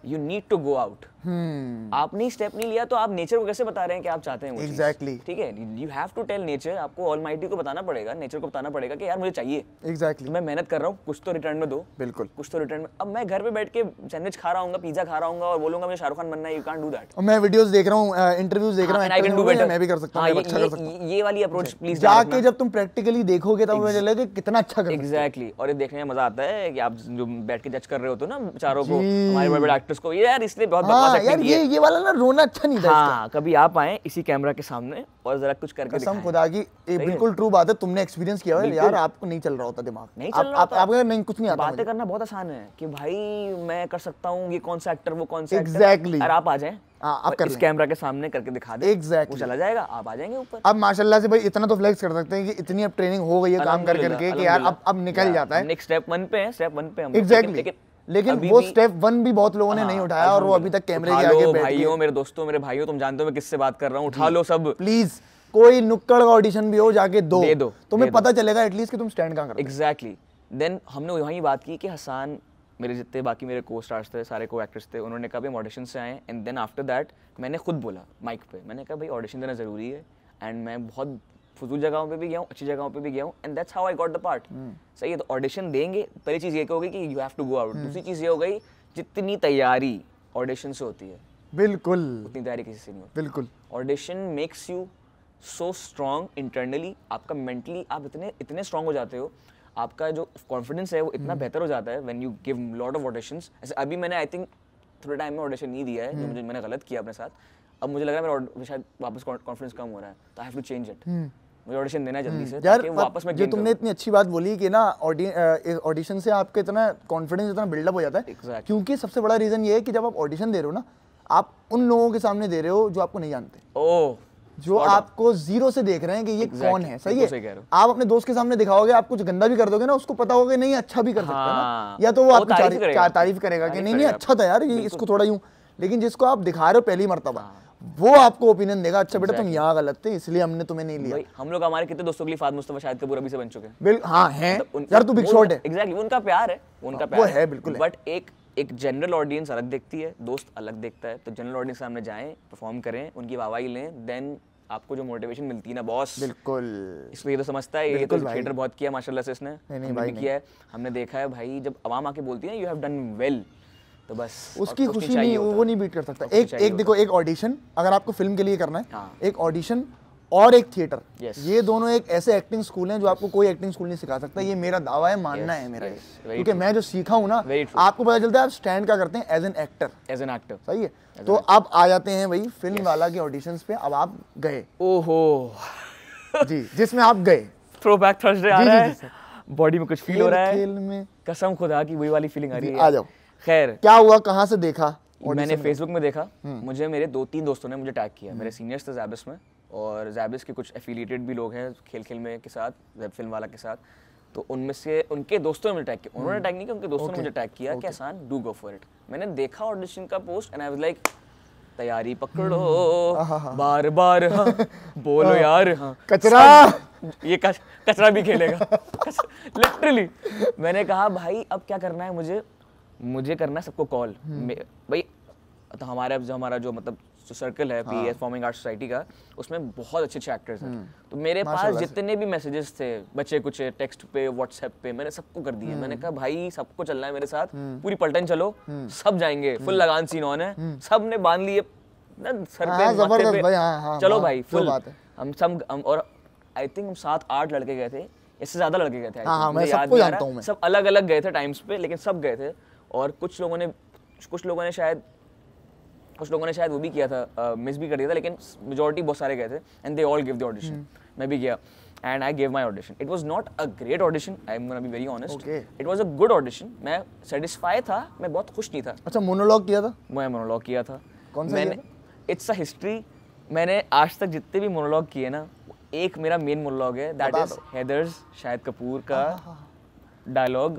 you need to go out. आपने स्टेप नहीं लिया तो आप नेचर को कैसे बता रहे हैं कि आप चाहते हैं वो एग्जैक्टली, ठीक है? You have to tell nature, आपको ऑलमाइटी को बताना पड़ेगा, नेचर को बताना पड़ेगा कि यार मुझे चाहिए। एग्जैक्टली, मैं मेहनत कर रहा हूँ, कुछ तो रिटर्न में दो। बिल्कुल, कुछ तो रिटर्न में। अब मैं घर पे बैठ के सैंडविच खा रहा हूँ, पिज्जा खा रहा हूँ और बोलूंगा मुझे शाहरुख खान बनना है, यू कांट डू दैट। मैं वीडियोस देख रहा हूँ, इंटरव्यूज देख रहा हूँ, मैं भी कर सकता हूँ, अच्छा कर सकता हूँ। ये वाली अप्रोच प्लीज जाके जब तुम प्रैक्टिकली देखोगे तब मुझे लगेगा कितना अच्छा कर सकते हो। एग्जैक्टली। और ये देखने में मजा आता है कि आप जो बैठ के जज कर रहे होते हो ना चारों को, हमारे बड़े एक्टर्स को, यार इसने बहुत यार ये वाला ना रोना अच्छा नहीं था। हाँ, कभी आप आए इसी कैमरा के सामने और जरा कुछ करके कसम खुदा की, ये बिल्कुल ट्रू बात है, तुमने एक्सपीरियंस किया है यार। आपको नहीं चल रहा होता दिमाग, नहीं चल रहा होता, आपको नहीं कुछ नहीं आता। बातें करना बहुत आसान है कि भाई मैं कर सकता हूँ, ये कौन सा एक्टर वो कौन सा एग्जैक्टली। और आप आ जाएं, आप कर इस कैमरा के सामने करके दिखा दें, एग्जैक्टली, वो चला जाएगा, आप आ जाएंगे ऊपर। अब माशाल्लाह से भाई इतना तो फ्लेक्स कर सकते हैं कि इतनी अब ट्रेनिंग हो गई है काम कर करके कि यार अब निकल जाता है। नेक्स्ट स्टेप 1 पे है, स्टेप 1 पे हम एग्जैक्टली। लेकिन वो स्टेप 1 भी बहुत लोगों ने नहीं उठाया और वो अभी तक कैमरे के आगे बैठ गए। भाइयों, मेरे दोस्तों, मेरे भाइयों, तुम जानते हो मैं किससे बात कर रहा हूँ, उठा लो सब प्लीज। कोई नुक्कड़ का ऑडिशन भी हो जाके दो, तुम्हें पता चलेगा एटलीस्ट कि तुम स्टैंड कहां कर रहे हो। एग्जैक्टली। देन हमने वहीं बात की कि हसन, मेरे जितने बाकी मेरे को स्टार्स थे, सारे को एक्टर्स थे, उन्होंने कहा हम ऑडिशन से आए। एंड देन आफ्टर दैट मैंने खुद बोला माइक पे, मैंने कहा भाई ऑडिशन देना ज़रूरी है। एंड मैं बहुत फजूल जगहों पे भी गया हूँ, अच्छी जगहों पे भी गया हूँ, and that's how I got the part. सही है, तो ऑडिशन देंगे, पहली चीज़ ये होगी कि you have to go out. दूसरी चीज़ ये हो गई जितनी तैयारी ऑडिशन से होती है, बिल्कुल उतनी तैयारी किसी से नहीं होती। बिल्कुल। Audition makes you so strong internally, आपका मेंटली आप इतने स्ट्रॉन्ग हो जाते हो, आपका जो कॉन्फिडेंस है वो इतना बेहतर हो जाता है when you give lot of auditions. ऐसे अभी मैंने आई थिंक थोड़े टाइम में ऑडिशन नहीं दिया है, जो मैंने गलत किया अपने साथ। अब मुझे लग रहा है मेरा शायद वापस कॉन्फिडेंस कम हो रहा है, तो I have to change it. मुझे ऑडिशन देना है जल्दी से यार, वापस में। जो तुमने इतनी अच्छी बात बोली कि ना ऑडिशन से आपका इतना कॉन्फिडेंस इतना बिल्डअप हो जाता है। exactly. क्योंकि सबसे बड़ा रीजन ये है कि जब आप ऑडिशन दे रहे हो ना, आप उन लोगों के सामने दे रहे हो जो आपको नहीं जानते। ओह जो आपको जीरो से देख रहे हैं कि ये कौन है, सही है। आप अपने दोस्त के सामने दिखाओगे, आप कुछ गंदा भी कर दोगे ना, उसको पता होगा कि नहीं अच्छा भी कर सकता है ना, या तो वो आपकी तारीफ करेगा कि नहीं अच्छा था यार ये, इसको थोड़ा यूं। लेकिन जिसको आप दिखा रहे हो पहली मरतबा, वो आपको ओपिनियन देगा, अच्छा बेटा तुम यहाँ गलत थे इसलिए हमने तुम्हें नहीं लिया। हम लोग हमारे कितने दोस्तों के लिए फाद मुस्तफा शाहिद कपूर अभी से बन चुके हैं। बिल्कुल हाँ हैं यार, तू बिग शॉट है। एग्जैक्टली, उनका प्यार है, उनका प्यार वो है बिल्कुल। बट एक जनरल ऑडियंस अलग देखती है, दोस्त अलग देखता है। तो जनरल ऑडियंस सामने जाएं, परफॉर्म करें, उनकी वाहवाही लें, देन आपको जो मोटिवेशन मिलती है ना बॉस, बिल्कुल इसमें ये तो समझता है, ये तो थिएटर बहुत किया माशाल्लाह से इसने, नहीं किया है, हमने देखा है भाई। जब आवाम आके बोलती है ना यू हैव डन वेल, तो बस उसकी खुशी नहीं, वो नहीं बीट कर सकता। एक देखो, एक ऑडिशन अगर आपको फिल्म के लिए करना है, एक ऑडिशन और एक थिएटर, ये दोनों एक ऐसे एक्टिंग स्कूल हैं जो आपको कोई एक्टिंग स्कूल नहीं सिखा सकता। ये मेरा दावा है, मानना है मेरा, क्योंकि मैं जो सीखा हूँ ना, आपको पता चलता है आप स्टैंड क्या करते हैं एज एन एक्टर, सही है। तो अब आ जाते हैं भाई फिल्म वाला के ऑडिशंस पे। अब आप गए, ओहो जी, जिसमें आप गए, थ्रोबैक थर्सडे आ रहा है, बॉडी में कुछ फील हो रहा है, खेल में कसम खुदा की वही वाली फीलिंग आ रही है। आ जाओ, खैर क्या हुआ, कहाँ से देखा? मैंने फेसबुक में देखा, मुझे मेरे 2-3 दोस्तों ने मुझे टैग किया, मेरे सीनियर्स थे ज़ैबिस में, और ज़ैबिस के कुछ एफिलिएटेड भी लोग हैं खेल में के साथ, वेब फिल्म वाला के साथ। तो उनमें से उनके दोस्तों ने मुझे टैग किया, उन्होंने टैग नहीं किया, उनके दोस्तों ने मुझे टैग किया कि आसान डू गो फॉर इट। मैंने देखा ऑडिशन का post and I was like तैयारी पकड़ो बार बार, हाँ बोलो यार, हाँ कचरा, ये कचरा भी खेलेगा लिटरली। मैंने कहा भाई अब क्या करना है, मुझे करना है सबको कॉल भाई। तो हमारा जो मतलब जो सर्कल है पीएस परफॉर्मिंग आर्ट्स सोसाइटी का, उसमें बहुत अच्छे एक्टर्स हैं। तो मेरे पास जितने भी मैसेजेस थे बचे कुछ टेक्स्ट पे व्हाट्सएप पे, मैंने सबको कर दिए। मैंने कहा भाई सबको चलना है मेरे साथ, पूरी पल्टन चलो, सब जाएंगे, फुल लगान सीन ऑन है, सब ने बांध लिए सर पे माथे पे, चलो भाई फुल। हम और आई थिंक हम 7-8 लड़के गए थे, इससे ज्यादा लड़के गए थे, मैं सबको जानता हूं, सब अलग अलग गए थे टाइम्स पे, लेकिन सब गए थे। और कुछ लोगों ने शायद वो भी किया था, मिस भी कर दिया था, लेकिन मेजॉरिटी बहुत सारे गए थे and they all give the audition. मैं भी गया and I give my audition. It was not a great audition, I am gonna be very honest, it was a good audition. मैं सेटिस्फाई था, मैं बहुत खुश नहीं था। अच्छा, मोनोलॉग किया था? मैं मोनोलॉग किया था। कौन सा? मैंने इट्स अ हिस्ट्री। मैंने आज तक जितने भी मोनोलॉग किए ना, एक मेरा मेन मोनोलॉग है, दैट इज हैदर्स शाहिद कपूर का डायलॉग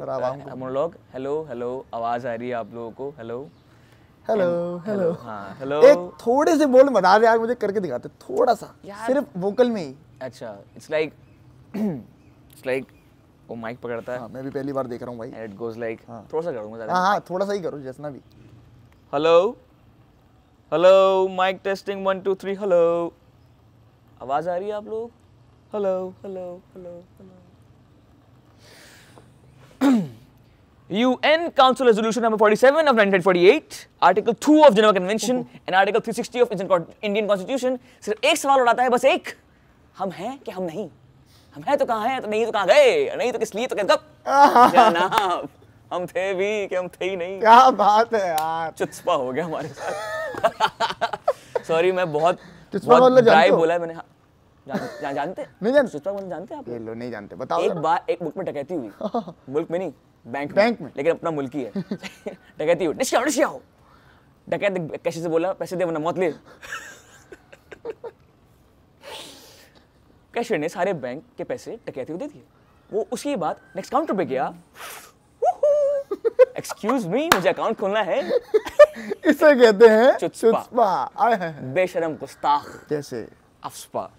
मोनोलॉग। हेलो आवाज आ रही है आप लोगों को? हेलो हाँ हेलो। एक थोड़े से बोल बता दे यार, मुझे करके दिखाते थोड़ा सा, सिर्फ वोकल में ही। अच्छा, इट्स लाइक वो माइक पकड़ता है। हाँ, मैं भी पहली बार देख रहा हूँ भाई। इट गोज लाइक, थोड़ा सा करूँगा ज़्यादा। हाँ थोड़ा सा ही करो, जैसा भी। हेलो माइक टेस्टिंग 1 2 3 हेलो, आवाज आ रही है आप लोग? Hello. UN Council Resolution number 47 of 1948, Article 2 of Geneva Convention and Article 360 of Indian Constitution सिर्फ एक सवाल उठाता है, बस एक, हम हैं कि हम नहीं? हम हैं तो कहाँ हैं, तो नहीं तो कहाँ गए, नहीं तो किस लिए, तो कब? जनाब हम थे भी कि हम थे ही नहीं। क्या बात है यार, चुत्सपा हो गया हमारे साथ। सॉरी, मैं बहुत ड्राई बोला है मैंने। जानते नहीं जानते? चुत्सपा बोलना जानते हैं आप? ये लो नहीं जानते, बताओ। एक बार एक मुल्क में डकैती हुई, मुल्क में नहीं बैंक में, लेकिन अपना मुल्क ही है। डकैती हुई, डिस्काओ डकैत कैसे से बोला, पैसे दे वरना मौत ले। कैशियर ने सारे बैंक के पैसे डकैती को दे दिए। वो उसके बाद नेक्स्ट काउंटर पे गया, एक्सक्यूज मी मुझे अकाउंट खोलना है। इसे कहते हैं चुत्सपा। बेशरम गुस्ताख जैसे अफस्पा।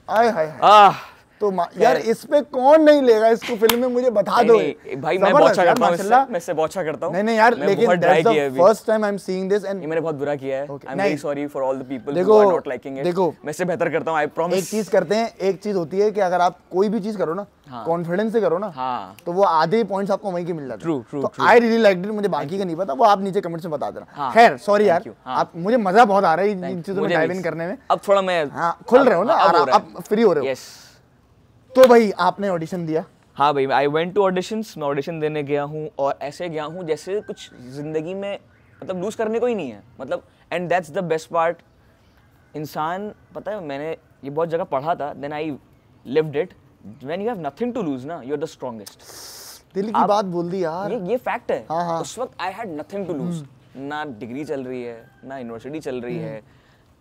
तो यार इस पे कौन नहीं लेगा इसको फिल्म में, मुझे बता दो भाई। मैं बहुत अच्छा करता हूं, मैं इससे बहुत अच्छा करता हूं। नहीं यार, लेकिन that's the first time I am seeing this and मैंने बहुत बुरा किया है। I am very sorry for all the people who are not liking it. देखो मैं इससे बेहतर करता हूं, आई प्रॉमिस। एक चीज करते हैं, एक चीज होती है कि अगर आप कोई भी चीज करो ना, कॉन्फिडेंस से करो ना, तो वो आधे पॉइंट्स आपको वहीं के मिल जाते हैं। True. I really liked it. मुझे बाकी का नहीं पता, वो आप नीचे कमेंट्स में बता देना। खैर सॉरी यार, आप मुझे मजा बहुत आ रहा है इन चीजों में डाइव इन करने में। अब थोड़ा मैं खुल रहे हो ना, आप फ्री हो रहे हो। तो भाई आपने ऑडिशन दिया? हाँ भाई, आई वेंट टू ऑडिशंस। मैं ऑडिशन देने गया हूँ और ऐसे गया हूँ जैसे कुछ जिंदगी में मतलब लूज करने को ही नहीं है, मतलब। And that's the best part. इंसान, पता है मैंने ये बहुत जगह पढ़ा था, then I lived it. When you have nothing to lose ना, यू आर द स्ट्रॉन्गेस्ट। दिल की बात बोल दी यार, ये फैक्ट है। हाँ। उस वक्त I had nothing to lose, ना डिग्री चल रही है, ना यूनिवर्सिटी चल रही है,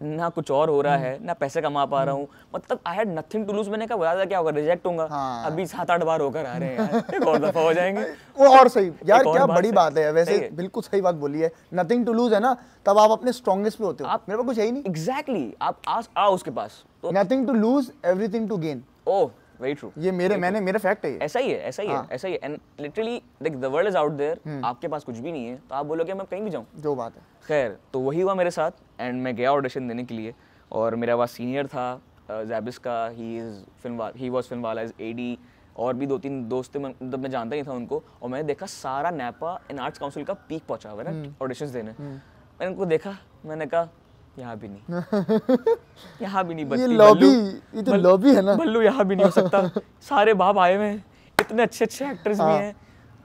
ना कुछ और हो रहा है, ना पैसे कमा पा रहा हूँ, मतलब I had nothing to lose. मैंने कहा बता क्या होगा, रिजेक्ट होऊंगा। हाँ। अभी 7-8 बार होकर आ रहे हैं यार, एक और दफा हो जाएंगे। वो और सही यार, एक और क्या बात बड़ी सही- बात है वैसे, सही है। बिल्कुल सही बात बोली है। नथिंग टू लूज है ना, तब आप अपने स्ट्रॉन्गेस्ट पे होते हो। आप- मेरे पास कुछ है ही नहीं। एग्जैक्टली आप आओ उसके पास तो nothing to lose, everything to gain. Oh very true. ये मेरे फैक्ट है ये। ऐसा ही है, ऐसा ही है, हाँ। ऐसा ही है। And literally like the world is out there, आपके पास कुछ भी नहीं है तो आप बोलोगे मैं कहीं भी जाऊँ। जो बात है। खैर तो वही हुआ मेरे साथ एंड मैं गया ऑडिशन देने के लिए और मेरा वहाँ सीनियर था जैबिस का, ही वाज फिल्म वाला एज एडी, और भी 2-3 दोस्त थे, मतलब मैं जानता नहीं था उनको। और मैंने देखा सारा नैपा इन आर्ट्स काउंसिल का पीक पहुंचा हुआ है ना ऑडिशंस देने। मैंने उनको देखा, मैंने कहा यहाँ भी नहीं यहाँ भी नहीं ये बत्ती लॉबी, बल्लू, ये तो लॉबी है ना। बल्लू यहाँ भी नहीं हो सकता। सारे बाप आए हुए हैं, इतने अच्छे अच्छे एक्टर्स भी हैं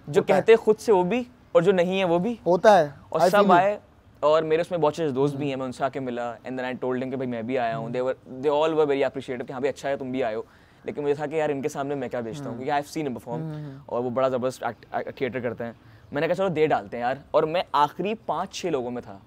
जो कहते हैं खुद से वो भी, और जो नहीं है वो भी होता है। और सब आए। और मेरे उसमें बहुत अच्छे दोस्त भी हैं, मैं उनसे आके मिला and then I told them कि भाई मैं भी आया हूँ। They all were very appreciative कि हाँ भाई अच्छा है तुम भी आए हो। लेकिन मुझे था कि यार इनके सामने मैं क्या बेचता हूँ, क्योंकि I have seen him perform और वो बड़ा ज़बरदस्त थिएटर करते हैं। मैंने कहा चलो दे डालते हैं यार, और मैं आखिरी 5-6 लोगों में था।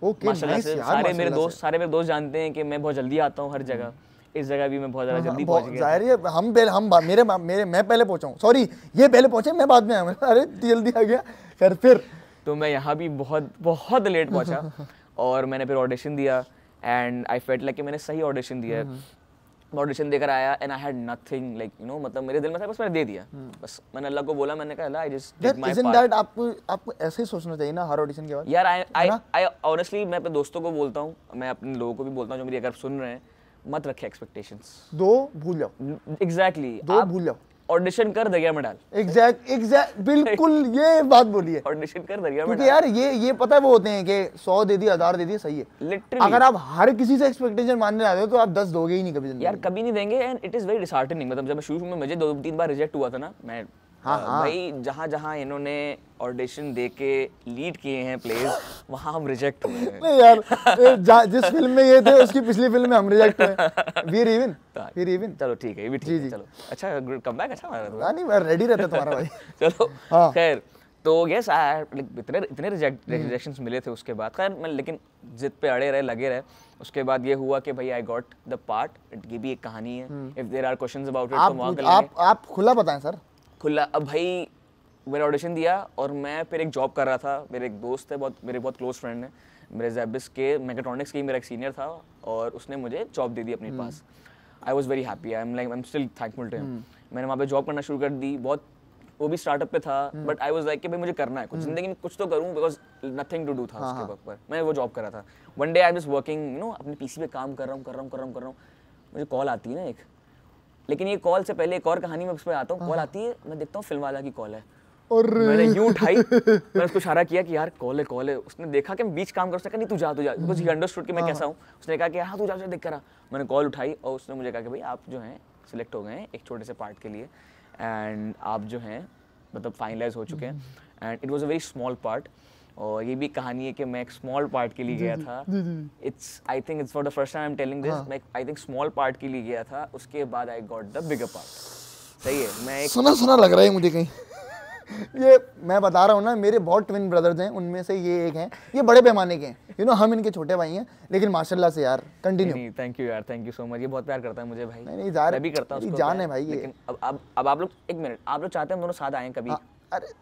ओके, माशाल्लाह नाइस से यार, सारे मेरे माशाल्लाह दोस्त जानते हैं कि मैं बहुत जल्दी आता हूँ हर जगह। इस जगह भी मैं बहुत ज़्यादा जल्दी पहुँच गया। जाहिर है मैं पहले पहुंचा हूँ, सॉरी ये पहले पहुंचे, मैं बाद में आया। अरे जल्दी आ गया। फिर तो मैं यहाँ भी बहुत बहुत लेट पहुँचा और मैंने फिर ऑडिशन दिया एंड आई फेल्ट लाइक कि मैंने सही ऑडिशन दिया है। ऑडिशन देकर आया and I had nothing like you no, मतलब मेरे दिल में था बस मैंने दे दिया। बस मैंने अल्लाह को बोला, मैंने कहा अल्लाह I just take my isn't part. that आपको ऐसे ही सोचना चाहिए ना हर ऑडिशन के बाद। यार आई ऑनेस्टली मैं अपने दोस्तों को बोलता हूँ, मैं अपने लोगों को भी बोलता हूँ जो मेरी अगर सुन रहे हैं, मत रखे एक्सपेक्टेशंस। दो भूल जाओ, एग्जैक्टली दो भूल जाओ। ऑडिशन कर दरिया में डाल। एग्जैक्ट बिल्कुल ये बात बोली है। ऑडिशन कर दरिया में क्योंकि यार ये पता है वो होते हैं कि 100 दे दिए, 1000 दे दिए, सही है। लिटरली अगर आप हर किसी से एक्सपेक्टेशन मानने आते हो तो आप 10 दोगे ही नहीं कभी जिंदगी यार में। कभी नहीं देंगे and it is very disheartening. मतलब जब मैं शुरू में मुझे 2-3 बार रिजेक्ट हुआ था ना, मैं भाई जहाँ जहाँ इन्होंने ऑडिशन दे के लीड किए हैं प्लेज, वहाँ हम रिजेक्ट हुए हैं। नहीं यार, जिस फिल्म में ये थे उसकी पिछली फिल्म में हम रिजेक्ट हुए। वीर इवन। चलो ठीक है, ये भी ठीक है। चलो अच्छा कमबैक अच्छा मारा तुम्हारा। नहीं मैं रेडी रहता तुम्हारा भाई। चलो हाँ। खैर तो यस इतने रिजेक्शंस मिले थे उसके बाद। खैर मैं लेकिन जिद पे अड़े रहे, लगे रहे। उसके बाद ये हुआ कि भाई आई गॉट द पार्ट। ये भी एक कहानी है। If there are questions about it तो वहाँ कर लेंगे। आप खुला बताएं सर। खुला। अब भाई मैंने ऑडिशन दिया और मैं फिर एक जॉब कर रहा था। मेरे एक दोस्त है, मेरे बहुत क्लोज फ्रेंड है, मेरे जैबिस के मैकेट्रॉनिक्स के मेरा एक सीनियर था और उसने मुझे जॉब दे दी अपने पास। I was very happy, I am still thankful to him. मैंने वहाँ पे जॉब करना शुरू कर दी। बहुत वो भी स्टार्टअप पे था, बट आई वाज लाइक कि भाई मुझे करना है कुछ जिंदगी में, कुछ तो करूँ, बिकॉज नथिंग टू डू था उसके वक्त पर। मैं वो जॉब कर रहा था। One day I was working you know, अपने पीसी पे काम कर रहा हूँ। मुझे कॉल आती है ना एक, लेकिन ये कॉल से पहले एक और कहानी में उस पर आता हूँ। कॉल आती है, मैं देखता हूँ फिल्म वाला की कॉल है। और मैंने यूं उठाई, मैंने उसको इशारा किया कि यार कॉल है। उसने देखा कि मैं बीच काम कर, उसने कहा नहीं तू जा, बिकॉज ही अंडरस्टूड कि मैं कैसा हूँ। उसने कहा कि हाँ तू जा देख कर आ। मैंने कॉल उठाई और उसने मुझे कहा कि भाई आप जो हैं सिलेक्ट हो गए हैं एक छोटे से पार्ट के लिए एंड आप जो हैं मतलब फाइनलाइज हो चुके हैं। And it was a very small part. और ये भी कहानी है कि मैं एक स्मॉल पार्ट के लिए गया था। I think it's for the first time I am telling this. मैं आई थिंक स्मॉल पार्ट के लिए गया था, उसके बाद I got the bigger part. सही है, मैं एक सुना लग रहा है मुझे कहीं। ये मैं बता रहा हूँ ना, मेरे बहुत ट्विन ब्रदर्स हैं, उनमें से ये एक हैं। ये बड़े पैमाने के हैं, यू नो, हम इनके छोटे भाई हैं, लेकिन माशाल्लाह से यार कंटिन्यू। थैंक यू यार, थैंक यू सो मच। ये बहुत प्यार करता है मुझे भाई। नहीं यार, मैं भी करता हूँ उसको जान प्यार। है भाई ये। लेकिन अब आप लोग एक मिनट, आप लोग चाहते हैं हम दोनों साथ आए कभी? अरे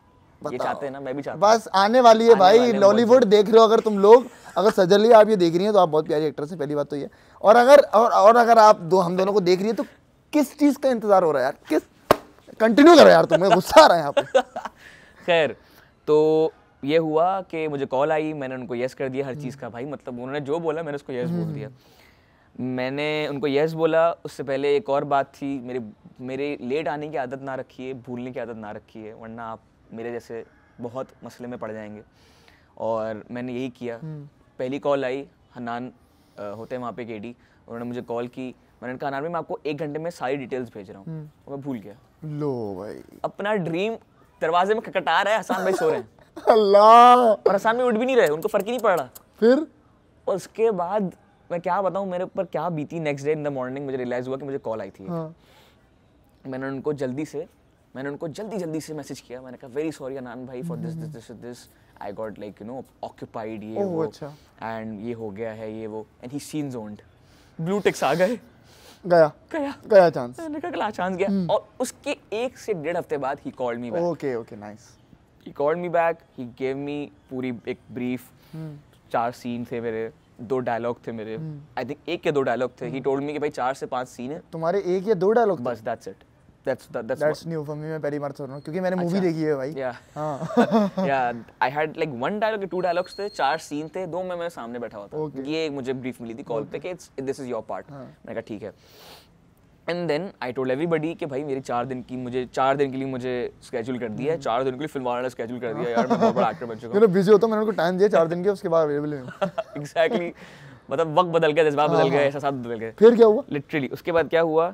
ये चाहते हैं ना, मैं भी चाहता बस आने वाली है भाई। वाले हैं लॉलीवुड देख रहे हो अगर तुम लोग, अगर सजली आप ये देख रही हैं तो आप बहुत प्यारी एक्ट्रेस हैं, पहली बात तो ये। और अगर आप हम दोनों को देख रही है तो किस चीज़ का इंतजार हो रहा है यार? कंटिन्यू करो यार, तुम्हें गुस्सा आ रहा है यहाँ पे। खैर तो ये हुआ कि मुझे कॉल आई, मैंने उनको यस कर दिया हर चीज़ का भाई। मतलब उन्होंने जो बोला मैंने उसको यस बोल दिया। मैंने उनको यस बोला। उससे पहले एक और बात थी, मेरे लेट आने की आदत ना रखिए, भूलने की आदत ना रखिए, वरना आप मेरे जैसे बहुत मसले में पड़ जाएंगे। और मैंने यही किया। पहली कॉल आई, हनान होते हैं वहाँ पे केडी, उन्होंने मुझे कॉल की। मैंने कहा हनान भाई मैं आपको 1 घंटे में सारी डिटेल्स भेज रहा हूँ। मैं भूल गया। लो भाई, अपना ड्रीम दरवाजे में खटखटा रहा है, हसान भाई सो रहे हैं अल्लाह। और हसान भाई उठ भी नहीं रहे, उनको फर्क ही नहीं पड़ रहा। फिर और उसके बाद मैं क्या बताऊं मेरे ऊपर क्या बीती। Next day in the morning मुझे रियलाइज हुआ कि मुझे कॉल आई थी। मैंने उनको जल्दी से मैसेज किया। मैंने कहा वेरी सॉरी अनान भाई for this I got like you no occupied ये ओह, वो अच्छा। एंड ये हो गया है ये वो and he seen zoned blue ticks आ गए गया चांस। मैंने कहा चांस गया और उसके 1 से 1.5 हफ्ते बाद he called me back okay nice. He called me back he gave me पूरी एक ब्रीफ 4 सीन थे मेरे 2 डायलॉग थे मेरे आई थिंक 1 या 2 डायलॉग थे ही टोल्ड मी कि भाई 4 से 5 सीन है तुम्हारे 1 या 2 डायलॉग बस that's it that's new for me. मैं पहली बार सुन रहा हूं क्योंकि मैंने मूवी देखी है भाई। हां या I had like 1 dialogue 2 dialogues थे 4 सीन थे 2 में मैं सामने बैठा हुआ था ये मुझे ब्रीफ मिली थी कॉल पे कि दिस इज योर पार्ट मैंने कहा ठीक है and then I told everybody कि भाई मेरी 4 दिन के लिए मुझे स्केड्यूल कर दिया है 4 दिन के लिए फिल्म वालों ने स्केड्यूल कर दिया यार मैं बहुत बड़ा एक्टर बन चुका हूं। बिजी होता मैंने उनको टाइम दिया 4 दिन के उसके बाद अवेलेबल हूं। एग्जैक्टली मतलब वक्त बदल गया जज्बात बदल गए एहसास बदल गए। फिर क्या हुआ लिटरली उसके बाद क्या हुआ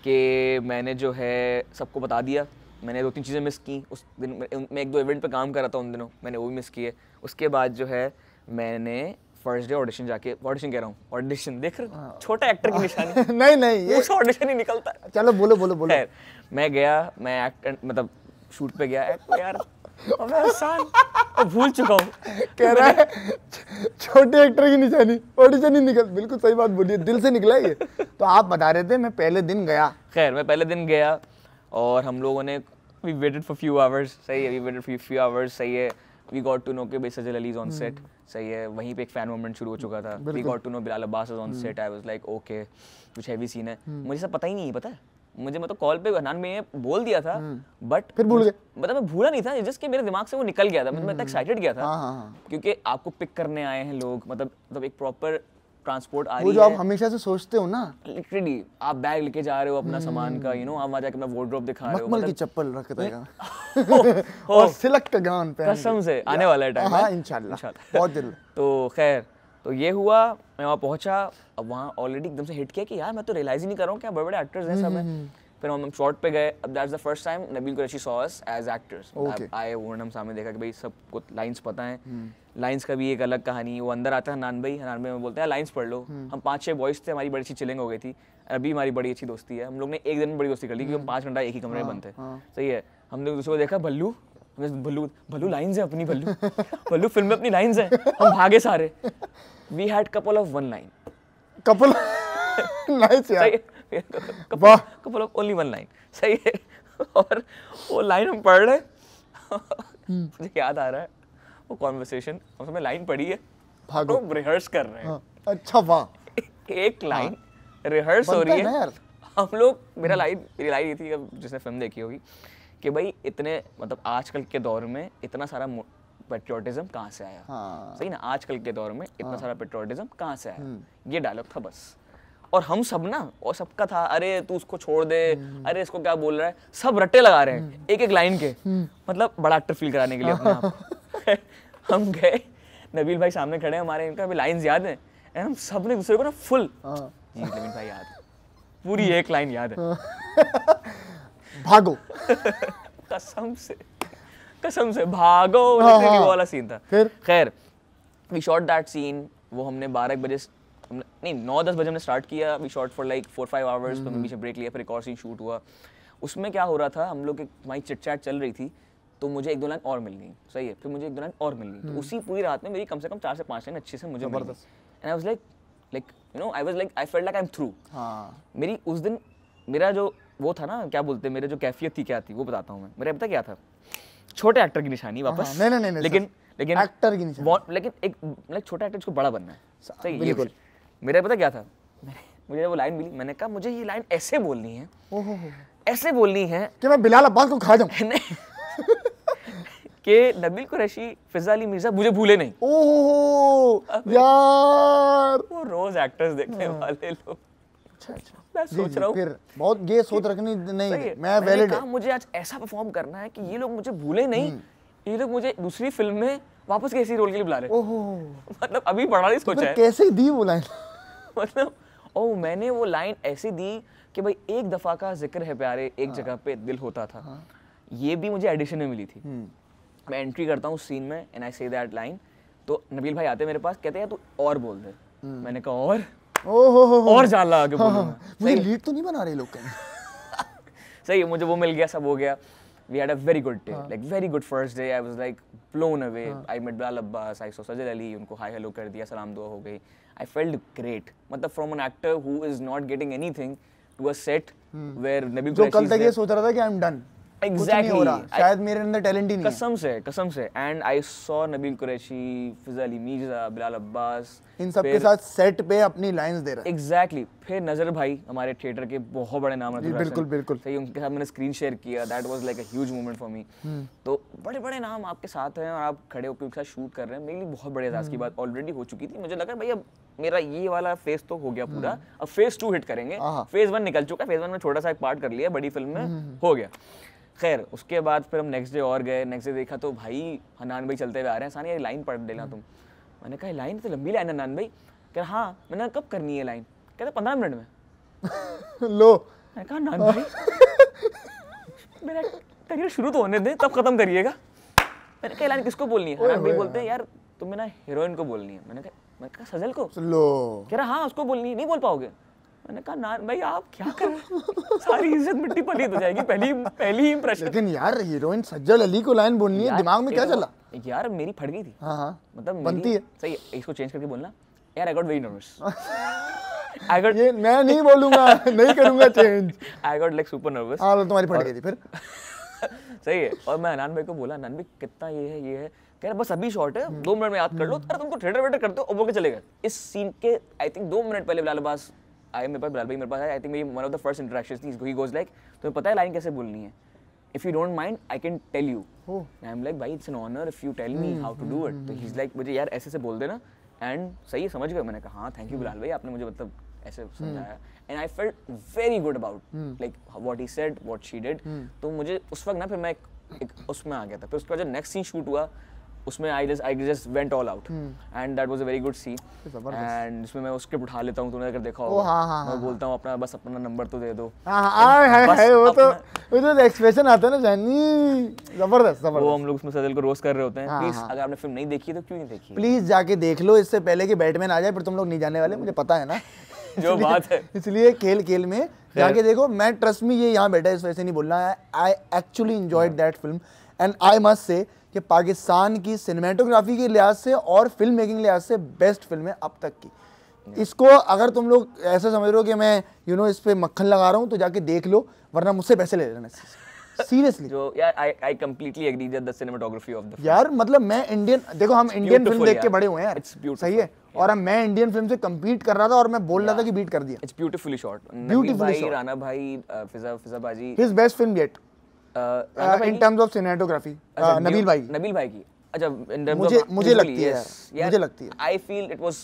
कि मैंने जो है सबको बता दिया मैंने 2-3 चीज़ें मिस की उस दिन मैं 1-2 इवेंट पे काम कर रहा था उन दिनों मैंने वो भी मिस किए। उसके बाद जो है मैंने फर्स्ट डे ऑडिशन जाके ऑडिशन कह रहा हूँ ऑडिशन देख रहे हो छोटा एक्टर की निशानी नहीं ये ऑडिशन ही निकलता है। चलो बोलो खैर मैं गया मैं एक्ट मतलब शूट पे गया यार और मैं आसान और भूल चुका हूँ कह रहा है छोटे एक्टर की निशानी ऑडिशन ही निकल बिल्कुल सही बात बोलिए दिल से निकला ये। तो आप बता रहे थे मैं पहले दिन गया। खैर मैं पहले दिन गया और हम लोगों ने we waited for few hours सही है we waited for few hours सही है वी गॉट टू नो कि Sajal Ali is on set सही है वहीं पे एक फैन मोमेंट शुरू हो चुका था we got to know Bilal Abbas is on set I was like okay कुछ हैवी सीन है मुझे सब पता ही नहीं है पता है मुझे मतलब कॉल पे हनान में बोल दिया था बट फिर भूल गए मतलब मैं भूला नहीं था जस्ट कि मेरे दिमाग से वो निकल गया था मतलब मैं इतना एक्साइटेड गया था क्योंकि आपको पिक करने आए हैं लोग मतलब एक प्रॉपर ट्रांसपोर्ट आ रही है वो जो आप हमेशा से सोचते हो ना लिटरली आप बैग लेके जा रहे हो अपना सामान का यू नो आप वहां जाके अपना वार्डरोब दिखा रहे हो मखमल की चप्पल रख देगा और सिल्क का गाउन पहन कसम से आने वाला है टाइम हां इंशाल्लाह बहुत जल्द। तो खैर तो ये हुआ मैं वहाँ पहुंचा अब वहाँ ऑलरेडी एकदम से हिट किया कि यार मैं तो रियलाइज ही नहीं कर रहा हूँ क्या बड़े बड़े एक्टर्स हैं सब हैं। फिर हम शॉट पे गए अब that's the first time Nabeel Qureshi saw us as actors आए वो सामने देखा कि भाई सबको लाइंस पता हैं लाइंस का भी एक अलग कहानी वो अंदर आता है हनान भाई में बोलते हैं लाइंस पढ़ लो हम 5-6 बॉयज थे हमारी बड़ी अच्छी चिलिंग हो गई थी अभी हमारी बड़ी अच्छी दोस्ती है हम लोग ने एक दिन में बड़ी दोस्ती कर ली क्योंकि हम 5 घंटा एक ही कमरे में बनते सही है हमने दूसरे को देखा भल्लू लाइंस है अपनी भल्लू फिल्म में अपनी लाइंस है हम भागे सारे we had couple of 1 line couple nice यार वाह कपल ऑफ ओनली 1 लाइन सही है और वो लाइन हम पढ़ रहे मुझे याद आ रहा है वो कॉन्वर्सेशन हम सब लाइन पढ़ी है भागो रिहर्स कर रहे हैं अच्छा वाह एक लाइन रिहर्स हो रही है हम लोग मेरी लाइन ये थी अब जिसने फिल्म देखी होगी कि भाई इतने मतलब आजकल के दौर में इतना सारा पेट्रियोटिज्म कहाँ से आया सही ना आजकल के दौर में इतना सारा पेट्रियोटिज्म कहाँ से आया ये डायलॉग था बस और हम सब ना और सबका था अरे तू उसको छोड़ दे अरे इसको क्या बोल रहा है सब रट्टे लगा रहे हैं एक लाइन के मतलब बड़ा एक्टर फील कराने के लिए अपने आप को हम गए नबील भाई सामने खड़े हैं हमारे इनका भी लाइंस याद है हम सब ने दूसरे को ना फुल जी नबील भाई याद है पूरी एक लाइन याद है भागो कसम से भागो वो वाला सीन था। फिर खैर वी शॉट दैट सीन वो हमने 12 बजे नहीं 9-10 बजे हमने स्टार्ट किया we shot for like 4-5 hours फिर बीच में ब्रेक लिया फिर एक और सीन शूट हुआ। उसमें क्या हो रहा था हम लोग हमारी चिट चैट चल रही थी तो मुझे 1-2 लाइन और मिल गई सही है फिर मुझे 1-2 लाइन और मिल गई तो उसी पूरी रात में मेरी कम से कम 4 से 5 लाइन अच्छे से मुझे मिल गई and I was like you no I felt like I am through. मेरी उस दिन मेरा जो वो था ना क्या बोलते मेरे जो कैफियत थी क्या थी वो बताता हूँ मैं मेरा पता क्या था छोटे एक्टर की निशानी वापस नहीं लेकिन एक्टर की निशानी लेकिन एक लाइक छोटा एक्टर जिसको बड़ा बनना है सही बिल्कुल मेरा पता क्या था मुझे वो लाइन मिली मैंने कहा मुझे ये लाइन ऐसे बोलनी है ऐसे बोलनी है कि मैं बिलाल अब्बास को खा जाऊं कि नबील कुरैशी फिजा अली मिर्जा मुझे भूले नहीं। ओह यार वो रोज एक्टर्स देखने वाले लोग अच्छा मैं सोच रहा हूँ फिर बहुत ये सोच रखनी नहीं मैं वैलिड है मुझे आज ऐसा परफॉर्म करना है कि ये लोग मुझे भूले नहीं ये लोग मुझे दूसरी फिल्म में वापस कैसी रोल के लिए बुला रहे मतलब अभी बड़ा नहीं सोचा है कैसे दी वो लाइन मतलब ओह मैंने वो लाइन ऐसी दी कि भाई एक दफा का जिक्र है प्यारे एक जगह पे दिल होता था ये भी मुझे एडिशन में मिली थी। मैं एंट्री करता हूँ सीन में and I say that line तो नबील भाई आते मेरे पास कहते हैं तू और बोल दे मैंने कहा और जान लगा के बोलूंगा मुझे लीड तो नहीं बना रहे लोग कहीं सही है मुझे वो मिल गया सब हो गया we had a very good day, like very good first day. I was like blown away. I met Bilal Abbas, I saw Sajid Ali, उनको hi hello कर दिया, सलाम दुआ हो गई. I felt great. मतलब from an actor who is not getting anything to a set where Nabil जो Qureshi कल तक ये सोच रहा था कि I'm done. Exactly. हो रहा. शायद मेरे अंदर टैलेंट ही नहीं है. कसम से. And I saw Nabil Qureshi, Fiza Ali Mirza, Bilal Abbas. इन सब के साथ सेट पे अपनी लाइंस दे रहा है. Exactly. फिर नजर भाई हमारे थिएटर के बहुत बड़े नाम हैं. बिल्कुल. सही, उनके साथ मैंने स्क्रीन शेयर किया. That was like a huge moment for me. तो बड़े बड़े नाम आपके साथ हैं और आप खड़े होकर उनके साथ शूट कर रहे हैं. मेरे लिए बहुत बड़े एहसास की बात ऑलरेडी हो चुकी थी. मुझे लगा भाई अब मेरा ये वाला फेज तो हो गया पूरा, अब फेज 2 हिट करेंगे. फेज 1 निकल चुका है. फेज 1 में छोटा सा एक पार्ट कर लिया बड़ी फिल्म में, हो गया. खैर उसके बाद फिर हम नेक्स्ट डे और गए. नेक्स्ट डे देखा तो भाई हनान भाई चलते हुए आ रहे हैं. सानी ये लाइन पढ़ देना तुम. मैंने कहा लाइन तो लंबी लाइन है हनान भाई. कह रहा हाँ. मैंने कब करनी है लाइन? कहते 15 मिनट में. लो. मैंने कहा हनान भाई मेरा करियर शुरू तो होने दे, तब खत्म करिएगा. मैंने कहा लाइन किसको बोलनी है? हनान भाई बोलते हैं यार तुम्हें ना हीरोइन को बोलनी है. मैंने कहा सजल को? लो. कह रहा हाँ उसको बोलनी है. नहीं बोल पाओगे? मैंने कहा ना भाई आप क्या कर रहे हो? सारी इज्जत मिट्टी पलीत हो जाएगी पहली इंप्रेशन. लेकिन यार हीरोइन सज्जल अली को लाइन बोलनी है, दिमाग में क्या चला? यार मेरी फट गई थी. हाँ मतलब बनती है. सही है, इसको चेंज करके बोलना. यार I got very nervous. I got ये मैं नहीं बोलूंगा, नहीं करूंगा change. I got like super nervous. हाँ तुम्हारी फट गई थी फिर. सही है. और मैं हनान भाई को बोला हनान भाई कितना ये है. कह रहा बस अभी शॉट है, 2 मिनट में याद कर लो. अरे तुम तो थिएटर वेटर करते हो, बोल के चले गए. इस सीन के आई थिंक 2 मिनट पहले बिलाल अब्बास आए मेरे पास. बिलाल भाई मेरे पास आए. आई थिंक मेरी one of the first interactions थी. ही गोज लाइक तुम्हें पता है लाइन कैसे बोलनी है? If you don't mind I can tell you. I am like भाई it's an honour if you tell me how to do it. तो he is like मुझे यार ऐसे से बोल देना. एंड सही है, समझ गए. मैंने कहा हाँ थैंक यू बिलाल भाई, आपने मुझे मतलब ऐसे समझाया. And I felt very good about like what he said what she did. तो मुझे उस वक्त ना फिर मैं एक उसमें आ गया था. फिर उसके बाद जब नेक्स्ट सीन शूट हुआ उसमें I just went all out and that was a very good scene. and इसमें मैं स्क्रिप्ट उठा लेता हूँ. तूने अगर देखा होगा मैं बोलता हूँ अपना बस अपना नंबर तो दे दो. वो तो एक्सप्रेशन आता है ना जानी, जबरदस्त. वो हम लोग उसमें सजल को रोस्ट कर रहे होते हैं. प्लीज अगर आपने फिल्म नहीं देखी तो क्यों नहीं देखी, प्लीज जाके देख लो इससे पहले कि बैटमैन आ जाए. फिर तुम लोग नहीं जाने वाले, मुझे पता है ना. जो बात है इसलिए खेल में जाके देखो. मैं ट्रस्ट में ये यहाँ बैठा है इस वजह से नहीं बोल रहा है. I actually enjoyed that film and I must say कि पाकिस्तान की सिनेमेटोग्राफी के लिहाज से और फिल्म मेकिंग लिहाज से बेस्ट फिल्म है अब तक की. इसको अगर तुम लोग ऐसा समझ रहे हो कि मैं इस पे मक्खन लगा रहा हूँ तो जाके देख लो, वरना मुझसे पैसे ले लेना सीरियसली. जो यार I completely agree that the cinematography of the यार मतलब मैं इंडियन, देखो हम इंडियन फिल्म देख के बड़े हुए हैं यार. सही है. और अब मैं इंडियन फिल्म से कम्पीट कर रहा था और मैं बोल रहा था कि बीट कर दिया. It's beautifully shot. Beautifully shot. Rana भाई, फिजा बाजी, his best film yet in terms of cinematography. Nabeel भाई की. अच्छा in terms of मुझे लगती है यार, मुझे लगती है. I feel it was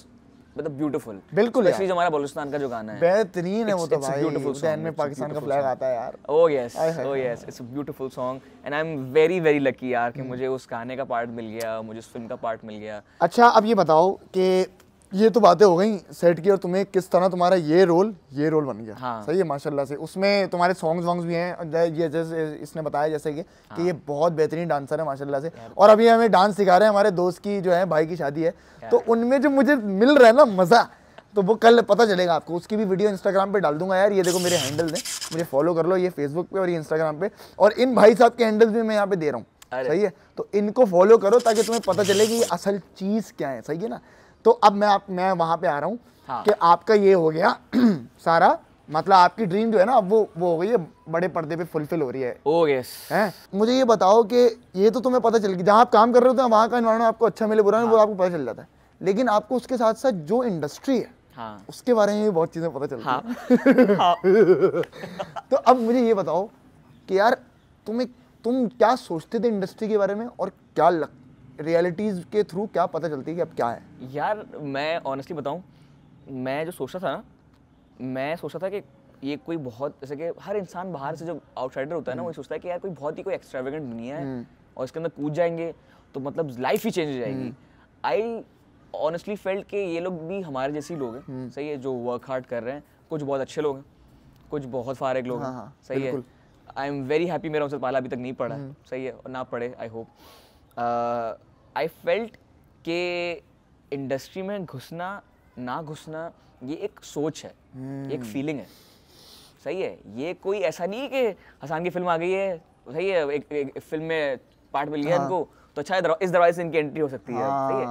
मतलब ब्यूटीफुल. बिल्कुल यार. जो हमारा बलूचिस्तान का जो गाना है बेहतरीन है वो तो भाई. उधर में पाकिस्तान का फ्लैग आता है यार. Oh yes, it's a beautiful song and I'm very very lucky यार कि मुझे उस गाने का पार्ट मिल गया, मुझे उस फिल्म का पार्ट मिल गया. अच्छा अब ये बताओ कि ये तो बातें हो गई सेट की और तुम्हें किस तरह तुम्हारा ये रोल बन गया. हाँ. सही है माशाल्लाह से. उसमें तुम्हारे सॉन्ग्स भी हैं. ये जैसे इसने बताया जैसे कि ये बहुत बेहतरीन डांसर है माशाल्लाह से. और अभी हमें डांस सिखा रहे हैं. हमारे दोस्त की जो है भाई की शादी है तो उनमें जो मुझे मिल रहा है ना मज़ा, तो वो कल पता चलेगा आपको. उसकी भी वीडियो इंस्टाग्राम पे डाल दूंगा यार. ये देखो मेरे हैंडल्स हैं, मुझे फॉलो कर लो. ये फेसबुक पे और ये इंस्टाग्राम पे. और इन भाई साहब के हैंडल्स भी मैं यहाँ पे दे रहा हूँ. सही है. तो इनको फॉलो करो ताकि तुम्हें पता चले कि असल चीज़ क्या है. सही है ना. तो अब मैं वहाँ पे आ रहा हूँ कि आपका ये हो गया सारा, मतलब आपकी ड्रीम जो है ना अब वो हो गई है, बड़े पर्दे पे फुलफिल हो रही है. Oh yes. हैं मुझे ये बताओ कि ये तो तुम्हें पता चल गया जहाँ आप काम कर रहे होते हैं वहाँ का एनवायरनमेंट आपको अच्छा मिले बुरा वो आपको पता चल जाता है. लेकिन आपको उसके साथ साथ जो इंडस्ट्री है उसके बारे में बहुत चीज़ें पता चलती हैं. तो अब मुझे ये बताओ कि यार तुम क्या सोचते थे इंडस्ट्री के बारे में और क्या रियलिटीज़ के थ्रू क्या पता चलती है कि अब क्या है. यार मैं ऑनेस्टली बताऊं, मैं जो सोचता था ना, मैं सोचता था कि ये कोई बहुत जैसे कि हर इंसान बाहर से जो आउटसाइडर होता है ना वो सोचता है कि यार कोई बहुत ही कोई एक्स्ट्रावेगेंट दुनिया है और इसके अंदर कूद जाएंगे तो मतलब लाइफ ही चेंज हो जाएगी. आई ऑनेस्टली फेल्ट कि ये लोग भी हमारे जैसे लोग हैं. सही है. जो वर्क हार्ड कर रहे हैं. कुछ बहुत अच्छे लोग हैं, कुछ बहुत फारिग लोग हैं. सही है. आई एम वेरी हैप्पी मेरा उनसे पाला अभी तक नहीं पड़ा. सही है. और ना पड़े आई होप. आई फेल्ट के इंडस्ट्री में घुसना ना घुसना ये एक सोच है, एक फीलिंग है. सही है. ये कोई ऐसा नहीं है कि हसन की फिल्म आ गई है सही है, एक फिल्म में पार्ट मिल गया इनको तो अच्छा है, इस दरवाजे से इनकी एंट्री हो सकती है, सही है।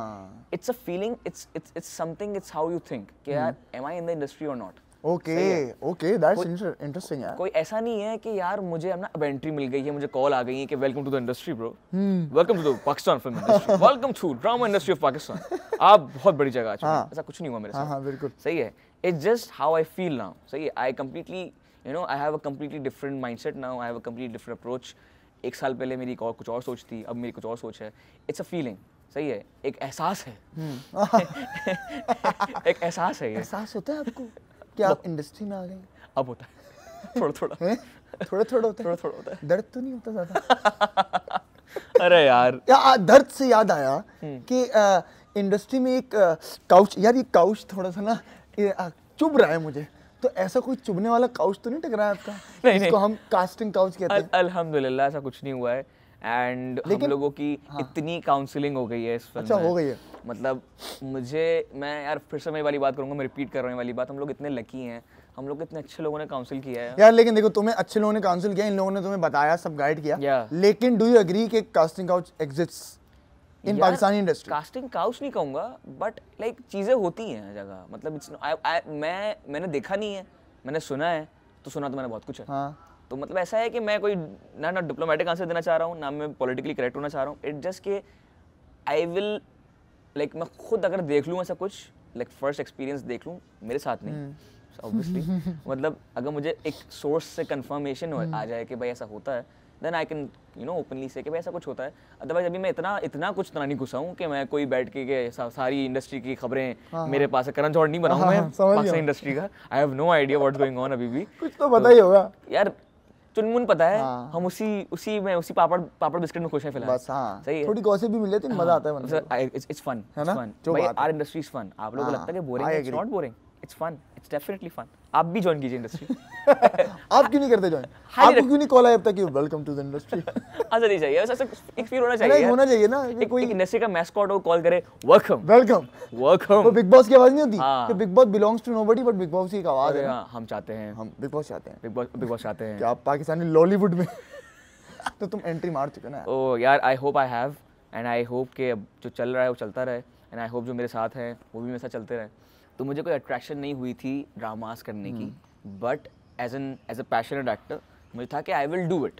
It's a feeling, it's something, it's how you think कि यार am I in the industry और नॉट। ओके दैट्स इंटरेस्टिंग यार। कोई ऐसा नहीं है कि यार मुझे अब एंट्री मिल गई है, मुझे कॉल आ गई है कि welcome to the industry bro, welcome to the Pakistan film industry, welcome to drama industry of Pakistan, आप बहुत बड़ी जगह आ चुके हैं। ऐसा कुछ नहीं हुआ मेरे साथ। हाँ बिल्कुल सही है। It's just how I feel now, सही है। I completely I have a completely different mindset now, I have a completely different approach. एक साल पहले मेरी कुछ और सोच थी, अब मेरी कुछ और सोच है। इट्स अ फीलिंग, सही है, एक एहसास है। एक एहसास है, ये एहसास होता है आपको कि आप इंडस्ट्री में आ गए? अब होता है थोड़ा थोड़ा होता है। दर्द तो नहीं होता ज्यादा? अरे यार दर्द से याद आया कि इंडस्ट्री में एक काउच, यार ये काउच थोड़ा सा ना चुभ रहा है मुझे, तो ऐसा कोई चुभने वाला काउच तो नहीं टकरा है आपका? नहीं, इसको हम कास्टिंग काउच कहते हैं। अल्हम्दुलिल्लाह ऐसा कुछ नहीं हुआ है। एंड हम लोगों की इतनी काउंसलिंग हो गई है इस फिल्म में। अच्छा, हो गई है। मतलब मैं यार फिर से मैं वाली बात करूंगा, मैं रिपीट कर रहा हूँ वाली बात, हम लोग इतने लकी हैं, हम लोग इतने अच्छे लोगों ने काउंसिल किया है यार। लेकिन देखो, तुम्हें अच्छे लोगों ने काउंसिल किया, इन लोगों ने तुम्हें बताया, सब गाइड किया, लेकिन डू यू एग्री कि कास्टिंग काउच एग्जिस्ट्स इन पाकिस्तानी इंडस्ट्री? कास्टिंग काउच नहीं कहूंगा, बट लाइक चीजें होती हैं जगह, मतलब मैंने देखा नहीं है, मैंने सुना है, तो सुना तो मैंने बहुत कुछ है। तो मतलब ऐसा है कि मैं कोई ना डिप्लोमेटिक आंसर देना चाह रहा हूँ, ना मैं पॉलिटिकली करेक्ट होना चाह रहा हूँ। इट जस्ट के आई विल लाइक मैं खुद अगर देख लूँ ऐसा कुछ, लाइक फर्स्ट एक्सपीरियंस देख लूँ, मेरे साथ नहीं ऑब्वियसली, मतलब अगर मुझे एक सोर्स से कंफर्मेशन आ जाए कि भाई ऐसा होता है, देन आई कैन ओपनली से कि भाई ऐसा कुछ होता है। अदरवाइज अभी मैं इतना कुछ नहीं घुसा हूँ कि मैं कोई बैठ के सारी इंडस्ट्री की खबरें मेरे पास है, करण जौहर नहीं बनाऊँ मैं पाकिस्तान इंडस्ट्री का। I have no idea what's going on, अभी भी कुछ तो पता ही होगा यार, चुनमुन पता है। हम उसी पापड़ बिस्किट में खुश हैं फिलहाल, बस। हाँ, सही है, थोड़ी गॉसिप भी मिल जाती है, मजा आता है। इट्स फन, भाई आवर इंडस्ट्री इज फन। आप लोगों को लगता है कि बोरिंग है, it's not boring, it's fun, it's definitely fun. आप भी ज्वाइन कीजिए इंडस्ट्री। आप क्यों नहीं करते ज्वाइन? आपको क्यों नहीं कॉल आया अब तक कि वेलकम टू द इंडस्ट्री? ऐसा नहीं चाहिए, ऐसा एक फील होना चाहिए, होना चाहिए ना, कोई इंडस्ट्री का मैस्कॉट हो कॉल करे वेलकम वेलकम वेलकम। वो बिग बॉस की आवाज नहीं होती कि big boss belongs to nobody, but big boss की एक आवाज है। हम चाहते हैं, हम बिग बॉस चाहते हैं, बिग बॉस चाहते हैं। क्या आप पाकिस्तानी लॉलीवुड में तो तुम एंट्री मार चुके ना? ओ यार, I hope I have, and I hope कि अब जो चल रहा है वो चलता रहे, एंड आई होप जो मेरे साथ हैं वो भी मेरे साथ चलते रहे। तो मुझे कोई अट्रैक्शन नहीं हुई थी ड्रामास करने की, but as a passionate actor मुझे था कि I will do it.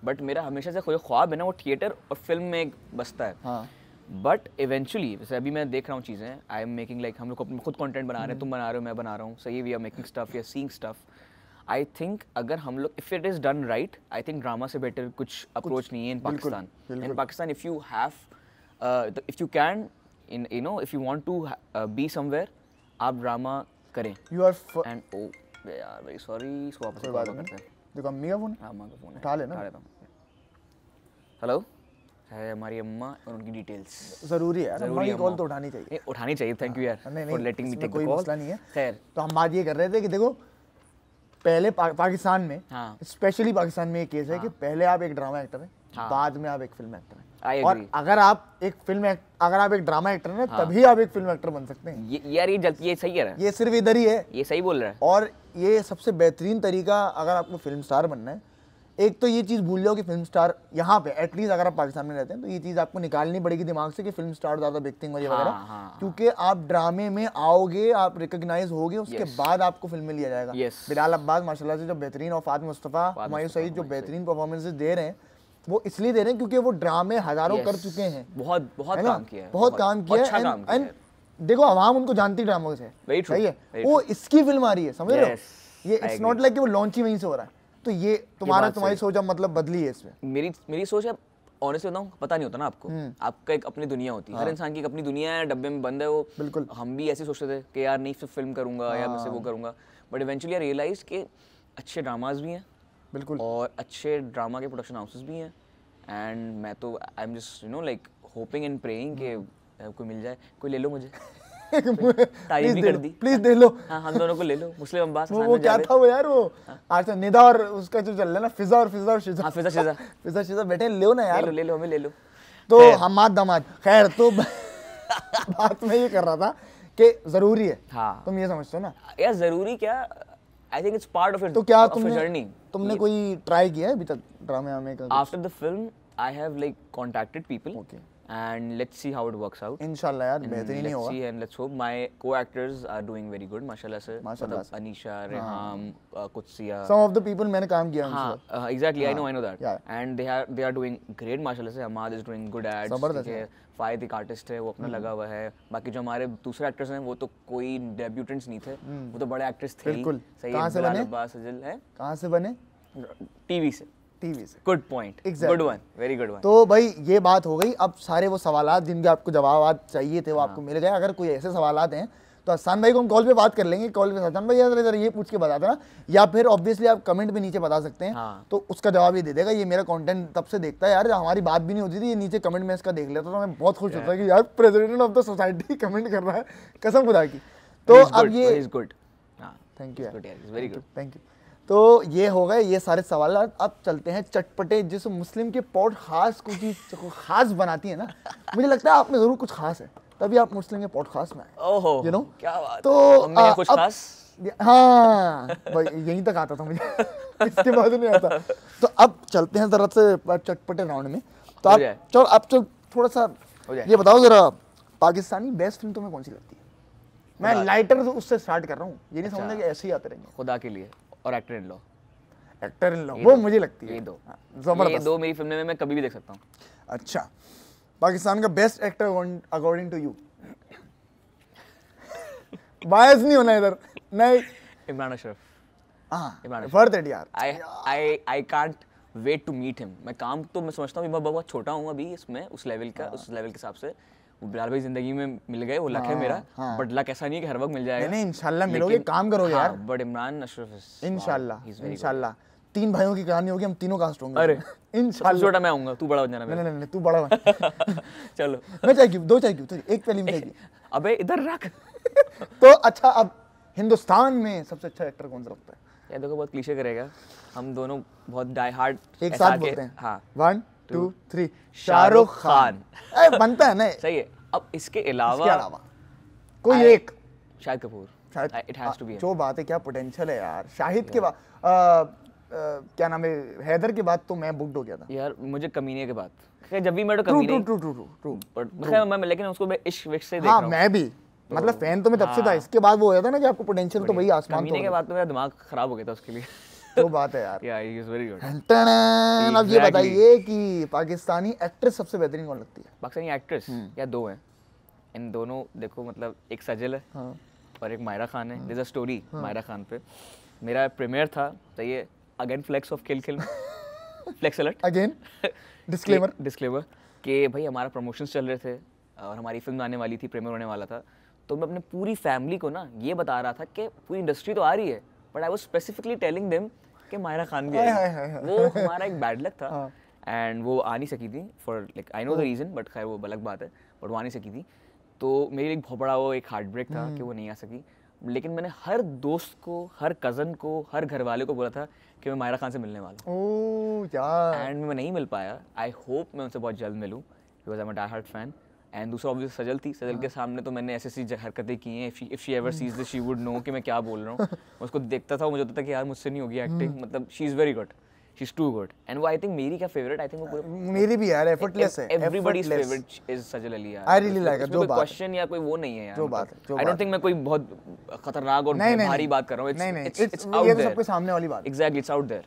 But मेरा हमेशा से कोई ख्वाब है ना, वो थिएटर और फिल्म में एक बसता है। बट इवेंचुअली जैसे अभी मैं देख रहा हूँ चीज़ें, आई एम मेकिंग लाइक हम लोग अपने खुद कंटेंट बना रहे हैं, तुम बना रहे हो, मैं बना रहा हूँ, सही, we are making stuff, we are seeing stuff. I think अगर हम लोग if it is done right, I think drama से बेटर कुछ अप्रोच नहीं है in Pakistan. In Pakistan if you have if you can if you want to be somewhere, आप drama करें। You are and oh यार वेरी सॉरी, इसको वापस call करते हैं। देखो अम्मी का फोन है, अम्मा का फोन है, उठा लेना। हेलो, है हमारी अम्मा और उनकी डिटेल्स। जरूरी है, अम्मा की कॉल तो उठानी चाहिए। उठानी चाहिए, थैंक यू यार for letting me take the call. कोई मसला नहीं है। खैर, तो हम बात ये कर रहे थे कि देखो पहले पाकिस्तान में, स्पेशली पाकिस्तान में एक केस है कि पहले आप एक ड्रामा एक्टर हैं, बाद में आप एक फिल्म एक्टर हैं। और अगर आप एक ड्रामा एक्टर हैं ना, तभी आप एक फिल्म एक्टर बन सकते हैं। यार ये सही है, ये सिर्फ इधर ही है, ये सही बोल रहा है। और ये सबसे बेहतरीन तरीका अगर आपको फिल्म स्टार बनना है, एक तो ये चीज़ भूल जाओ कि फिल्म स्टार यहाँ पे एटलीस्ट अगर आप पाकिस्तान में रहते हैं तो ये चीज़ आपको निकालनी पड़ेगी दिमाग से कि फिल्म स्टार ज़्यादा बिकते हैं वगैरह, क्योंकि आप ड्रामे में आओगे, आप रिकॉग्नाइज होगे, उसके बाद आपको फिल्म में लिया जाएगा। बिलाल अब्बास माशाल्लाह से जो बेहतरीन, और फातिमा मुस्तफ़ा, हुमायूं सईद जो बेहतरीन परफॉर्मेंसेज दे रहे हैं, वो इसलिए दे रहे हैं क्योंकि वो ड्रामे हज़ारों कर चुके हैं, बहुत काम किया है, बहुत काम किया है। देखो आवाम उनको जानती ड्रामों से, सही है, वो इसकी फिल्म आ रही है, समझ रहे हो? ये इट्स नॉट लाइक कि वो लॉन्च ही वहीं से हो रहा है। तो ये तुम्हारी सोच मतलब बदली है इसमें। मेरी सोच है, ऑनेस्टली बताऊं, पता नहीं होता ना आपको, आपका एक अपनी दुनिया होती है, हर इंसान की एक अपनी दुनिया है, डब्बे में बंद है वो। बिल्कुल, हम भी ऐसे सोचते थे कि यार नहीं सिर्फ फिल्म करूंगा या मैं वो करूंगा, बट इवेंचुअली आई रियलाइज कि अच्छे ड्रामाज भी हैं, बिल्कुल, और अच्छे ड्रामा के प्रोडक्शन हाउसेस भी हैं, एंड मैं तो I am just like hoping and praying कि कोई मिल जाए, कोई ले लो मुझे। तारीफ भी कर दी, प्लीज दे लो। हाँ, हम दोनों को ले लो। मुस्लिम अब्बास, वो क्या था वो यार, वो आज तो निदा और उसका जो चल रहा है ना, फिजा और शिजा। हाँ, फिजा शिजा बैठे, ले लो ना यार, ले लो हमें ले लो। तो हमाद दमाद, खैर, तो बात मैं ये कर रहा था कि जरूरी है। हाँ, तुम ये समझते हो ना यार, जरूरी क्या, I think it's part of it. तो क्या of a journey. तुमने कोई ट्राई किया है अभी तक ड्रामे में का? After the film, I have like contacted people. Okay. And let's see how it works out. इंशाल्लाह यार बेहतरीन ही होगा. Let's see and let's hope. My co-actors are doing very good, माशाल्लाह से. माशाल्लाह मतलब Anisha, Reham, कुत्सिया. Some of the people मैंने काम किया उनसे. हाँ, exactly. I know that. Yeah. And they are doing great, माशाल्लाह से. Hamad is doing good ads. जबरदस्त है. फायद एक आर्टिस्ट है, वो अपना लगा हुआ है. बाकी जो हमारे दूसरे एक्टर्स हैं वो तो कोई डेब्यूटेंट्स नहीं थे, वो तो बड़े एक्टर्स थे. बिल्कुल. सही कहाँ से बने? सजल है. कहाँ से बने? टीवी से. Good point. Exactly. Good one. Very good one. तो भाई ये बात हो गई. अब सारे वो सवालात जिनके आपको जवाब चाहिए थे वो आपको मिल गए. अगर कोई ऐसे सवालात हैं तो हसन भाई को हम कॉल पे बात कर लेंगे. कॉल पे हसन भाई यार ये पूछ के बता देना, या फिर ऑब्वियसली आप कमेंट पे नीचे बता सकते हैं. हाँ. तो उसका जवाब ये दे देगा. ये मेरा कंटेंट तब से देखता है यार, हमारी बात भी नहीं होती थी, ये नीचे कमेंट में इसका देख लेता, तो मैं बहुत खुश होता कि यार president of the society comment कर रहा है, कसम खुदा की. तो अब ये good. Thank you, very good. Thank you. तो ये हो गए ये सारे सवाल. अब चलते हैं चटपटे, जिस मुस्लिम के पॉडकास्ट को चीज खास बनाती है ना, मुझे लगता है आप में जरूर कुछ खास है, तभी आप मुस्लिम के पॉडकास्ट में आए. ओहो, यू नो क्या बात. तो कुछ खास. हाँ भाई यहीं तक आता था मुझे इसके बाद नहीं आता. तो अब चलते हैं जरा से चटपटे राउंड में. तो आप चलो आप थोड़ा सा ये बताओ जरा, पाकिस्तानी बेस्ट फिल्म तुम्हें कौन सी लगती है? मैं लाइटर उससे स्टार्ट कर रहा हूँ, ये नहीं समझना कि ऐसे ही आते रहेंगे. खुदा के लिए और एक्टर इन लॉ वो मुझे लगती है. ये दो जबरदस्त. ये दो मेरी फिल्म में मैं कभी भी देख सकता हूँ. अच्छा, पाकिस्तान का best actor according to you? Bias नहीं होना इधर. नहीं, इमरान अशरफ. हाँ, वर्थ इट यार. I can't wait to meet him. मैं काम तो मैं समझता हूँ मैं बहुत छोटा हूँ अभी इसमें, उस लेवल के हिसाब से. वो बिलाल भाई जिंदगी में मिल गए, वो लक है मेरा. बट लक ऐसा नहीं है कि हर वक्त मिल जाएगा. नहीं इंशाल्लाह मिलोगे, काम करोगे यार. बट इमरान अशरफ इंशाल्लाह 3 भाइयों की कहानी होगी, हम तीनों कास्ट होंगे. अरे इंशाल्लाह. छोटा मैं आऊंगा, तू बड़ा हो जाना. नहीं तू बड़ा बन. चलो मैं चाय क्यों, 2 चाय क्यों, एक पहली में चाहिए. अबे इधर रख. तो अच्छा, अब हिंदुस्तान में सबसे अच्छा एक्टर कौन सा लगता है? यार देखो बहुत क्लीशे करेगा, हम दोनों बहुत डाई हार्ड एक साथ बोलते हैं. हाँ, 1 2 3 शाहरुख खान. बनता है ना. सही है. अब इसके अलावा कोई एक. Shahid Kapoor. It has to be. जो बात है, क्या पोटेंशियल है यार शाहिद के बाद. क्या नाम है, हैदर के बाद तो मैं बुक्ड हो गया था यार. मुझे कमीने के बाद, जब भी मैं कमीने. ट्रू. बट लेकिन उसको मैं इश्क विश्क से देख रहा हूं. मैं भी मतलब फैन तो मैं तब से था. इसके बाद वो हो जाता ना कि आपको पोटेंशियल तो वही आसमान. कमीने के बाद तो मेरा दिमाग खराब हो गया था उसके लिए. तो बात है यार. या ही इज वेरी गुड. अब ये बताइए कि पाकिस्तानी एक्ट्रेस सबसे बेहतरीन कौन लगती है? पाकिस्तानी एक्ट्रेस या दो हैं. इन दोनों देखो, मतलब एक सजल है और एक मायरा खान है. There is a story Mahira Khan पे. मेरा प्रीमियर था, तो ये again flex of kill flex alert again disclaimer कि भाई हमारा प्रमोशंस चल रहे थे और हमारी फिल्म आने वाली थी, प्रीमियर होने वाला था. तो मैं अपने पूरी फैमिली को ना ये बता रहा था कि पूरी इंडस्ट्री तो आ रही है, but I was specifically telling them कि मायरा खान भी आई. वो हमारा एक बैड लक था एंड वो आ नहीं सकी थी for like I know the reason, but खैर वो अलग बात है. बट वो आ नहीं सकी थी, तो मेरे लिए बहुत बड़ा वो एक हार्ट ब्रेक था कि वो नहीं आ सकी. लेकिन मैंने हर दोस्त को, हर कज़न को, हर घर वाले को बोला था कि मैं मायरा खान से मिलने वाला हूँ. ओह यार. एंड मैं नहीं मिल पाया. आई होप मैं उनसे बहुत जल्द मिलूँ, because I am a die hard fan. And दूसरा ऑब्वियस सजल थी. सजल के सामने तो मैंने ऐसी हरकतें की हैं, if she ever sees this she would know कि मैं क्या बोल रहा हूँ. उसको देखता था, मुझे होता था कि यार मुझसे नहीं होगी एक्टिंग. मतलब she is very good, she is too good. And वो आई थिंक मेरी क्या फेवरेट, आई थिंक वो मेरी भी यार एफर्टलेस है. एवरीबॉडीज फेवरेट इज सजल अली यार. I really like it. जो बात क्वेश्चन या कोई वो नहीं है यार. जो बात है, आई डोंट थिंक मैं कोई बहुत खतरनाक और भारी बात कर रहा हूँ. It's out there. सबके सामने वाली बात. Exactly, it's out there.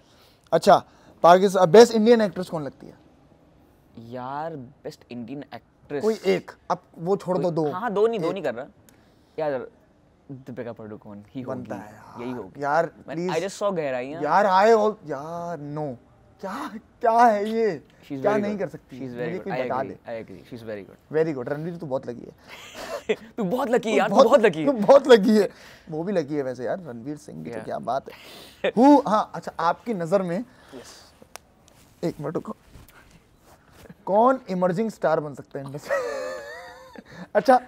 अच्छा, पाकिस्तान बेस्ट इंडियन एक्ट्रेस कौन लगती है यार? बेस्ट इंडियन एक्ट्रेस कोई एक. अब वो छोड़ दो. 2. हाँ, दो नहीं कर रहा यार. दीपिका पादुकोण ही बनता है यार. यही होगी यार प्लीज. आई जस्ट सॉ गहराइयां यार. आए ऑल यार. नो क्या है ये, क्या नहीं कर सकती. She is very good. I agree. She is very good. Very good. Ranveer तू बहुत लगी है. तू बहुत लकी यार. तू बहुत लकी है. तू बहुत लकी है. वो भी लकी है वैसे यार. रणवीर सिंह की तो क्या बात है. हाँ अच्छा, आपकी नजर में एक मिनट रुको, कौन इमर्जिंग स्टार बन सकता है इनमें से? अच्छा,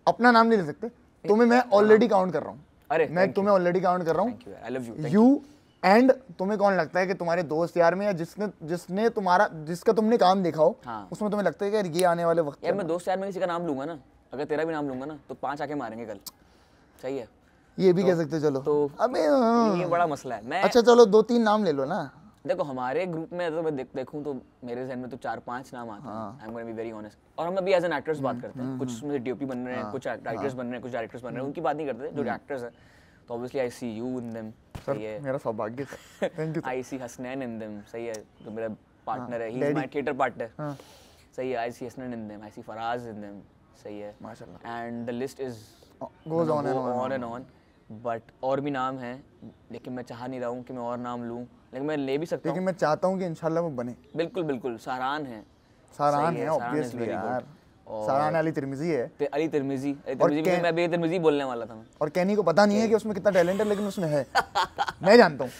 अपना नाम नहीं ले सकते. तुम्हें मैं ऑलरेडी काउंट कर रहा हूँ. अरे मैं तुम्हें ऑलरेडी काउंट कर रहा हूँ. I love you. You and तुम्हें कौन लगता है कि तुम्हारे दोस्त यार में, या जिसने जिसका तुमने काम देखा हो, उसमें तुम्हें लगता है कि यार ये आने वाले वक्त यार मैं दोस्त यार में किसी का नाम लूंगा ना, अगर तेरा भी नाम लूंगा ना, तो 5 आके मारेंगे कल. सही है. ये भी कह सकते हो, चलो तो अबे ये बड़ा मसला है। मैं अच्छा चलो 2-3 नाम ले लो ना। देखो हमारे ग्रुप में तो मैं देखूं तो मेरे जहन में तो 4-5 नाम आते हैं। आई am gonna be very honest. और हम अभी एज एन एक्टर्स बात करते हैं, कुछ उसमें डीओपी बन रहे हैं, कुछ राइटर्स बन रहे हैं, कुछ डायरेक्टर्स बन रहे हैं, उनकी बात नहीं करते जो एक्टर्स हैं। तो obviously I see you in them, सही है, मेरा सौभाग्य sir, thank you. I see Hasnain in them, सही है, जो मेरा पार्टनर है, he is my theatre partner, सही है, I see Hasnain in them, I see Faraz in them, सही है, माशाल्लाह, and the list is goes on and on. But और भी नाम हैं, लेकिन मैं चाह नहीं रहा हूँ कि मैं और नाम लूँ, लेकिन मैं ले भी सकता हूँ। लेकिन मैं चाहता हूँ कि इंशाल्लाह वो बने। बिल्कुल बिल्कुल, सारान है, सारान है ऑब्वियसली यार, सारान अली तिरमिजी है, अली तिरमिजी में मैं अभी तिरमिजी बोलने वाला था मैं। और कैनी को पता नहीं है कि उसमें कितना टैलेंट है, लेकिन उसमें है, मैं जानता हूँ।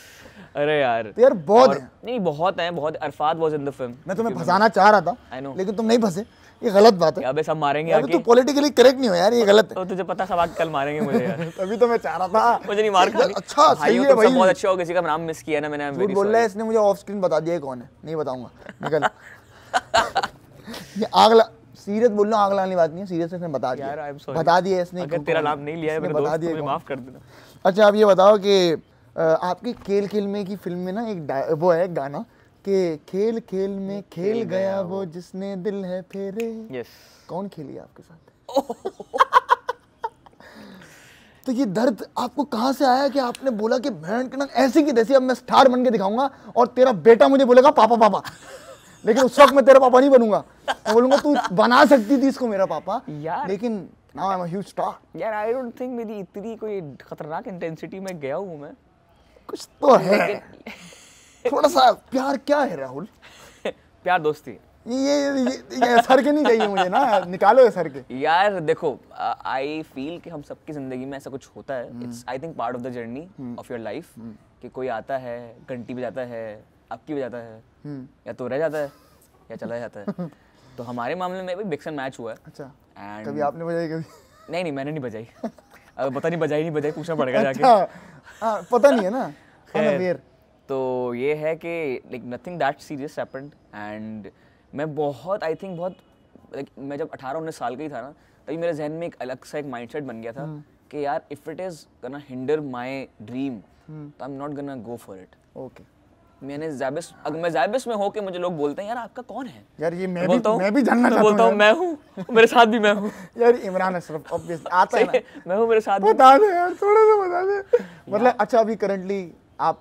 अरे यार तो यार बहुत है, नहीं बहुत है, बहुत। Arfat was in the film. मैं तुम्हें फंसाना चाह रहा था, लेकिन तुम नहीं फंसे, ये गलत बात है। अबे सब मारेंगे अबे तू पॉलिटिकली करेक्ट नहीं हो यार, ये गलत है। तो तुझे पता सब आज कल मारेंगे मुझे यार। तभी तो मैं चाह रहा था, मुझे नहीं मार खानी। अच्छा सही है भाई, बहुत अच्छे हो, किसी का नाम मिस किया ना मैंने, झूठ बोल रहा है इसने, मुझे ऑफ स्क्रीन बता दिया कौन है, नहीं बताऊंगा, निकल। ये आगला सीरियस बोल रहा हूं, आगला वाली बात नहीं है, सीरियस इसने बता दिया यार, बता दिया इसने, अगर तेरा नाम नहीं लिया है मेरे दोस्त, मुझे माफ कर देना। अच्छा आप ये बताओ कि आपकी खेल खेल में की फिल्म में ना एक वो है गाना कि खेल खेल में खेल गया वो जिसने दिल है फेरे, यस, कौन खेली आपके साथ? तो ये दर्द आपको कहाँ से आया कि आपने बोला कि बहन के ना ऐसी की तैसी अब मैं स्टार बन के दिखाऊंगा और तेरा बेटा मुझे बोलेगा पापा पापा, लेकिन उस वक्त मैं तेरा पापा नहीं बनूंगा, मैं बोलूंगा तू बना सकती थी इसको मेरा पापा यार, लेकिन now I am a huge star. यार आई डोंट थिंक मेरी इतनी कोई खतरनाक इंटेंसिटी में गया हूँ मैं, कुछ तो है थोड़ा सा प्यार। क्या है राहुल? प्यार दोस्ती। ये सर के नहीं चाहिए मुझे ना, निकालो ये सर के। यार देखो आई फील कि हम सबकी जिंदगी में ऐसा कुछ होता है, it's I think part of the journey of your life, कि कोई आता है, घंटी बजाता है, आपकी बजाता है, या तो रह जाता है या चला जाता है। तो हमारे मामले में भी मिक्स एंड मैच हुआ है। अच्छा, एंड कभी आपने बजाई? कभी नहीं मैंने नहीं बजाई। अब पता नहीं बजाई नहीं बजाई, पूछना पड़ेगा जाके। अच्छा, पता नहीं है ना। खैर, तो ये है कि like nothing that serious happened, and मैं बहुत आई थिंक बहुत लाइक मैं जब 18-19 साल का ही था ना, तभी मेरे जहन में एक अलग सा एक माइंडसेट बन गया था कि यार if it is gonna hinder my dream तो I am not gonna go for it. Okay, मैंने ज़ाबिस, अगर मैं ज़ाबिस में हो के मुझे लोग बोलते हैं यार आपका कौन है, यार ये मैं भी जानना चाहता हूं। बोलता हूँ मैं हूँ, मेरे साथ भी मैं हूँ। यार इमरान अशरफ ऑब्वियसली आता है ना, मैं हूँ, मेरे साथ बता दे यार, थोड़ा सा बता दे। मतलब अच्छा अभी करंटली आप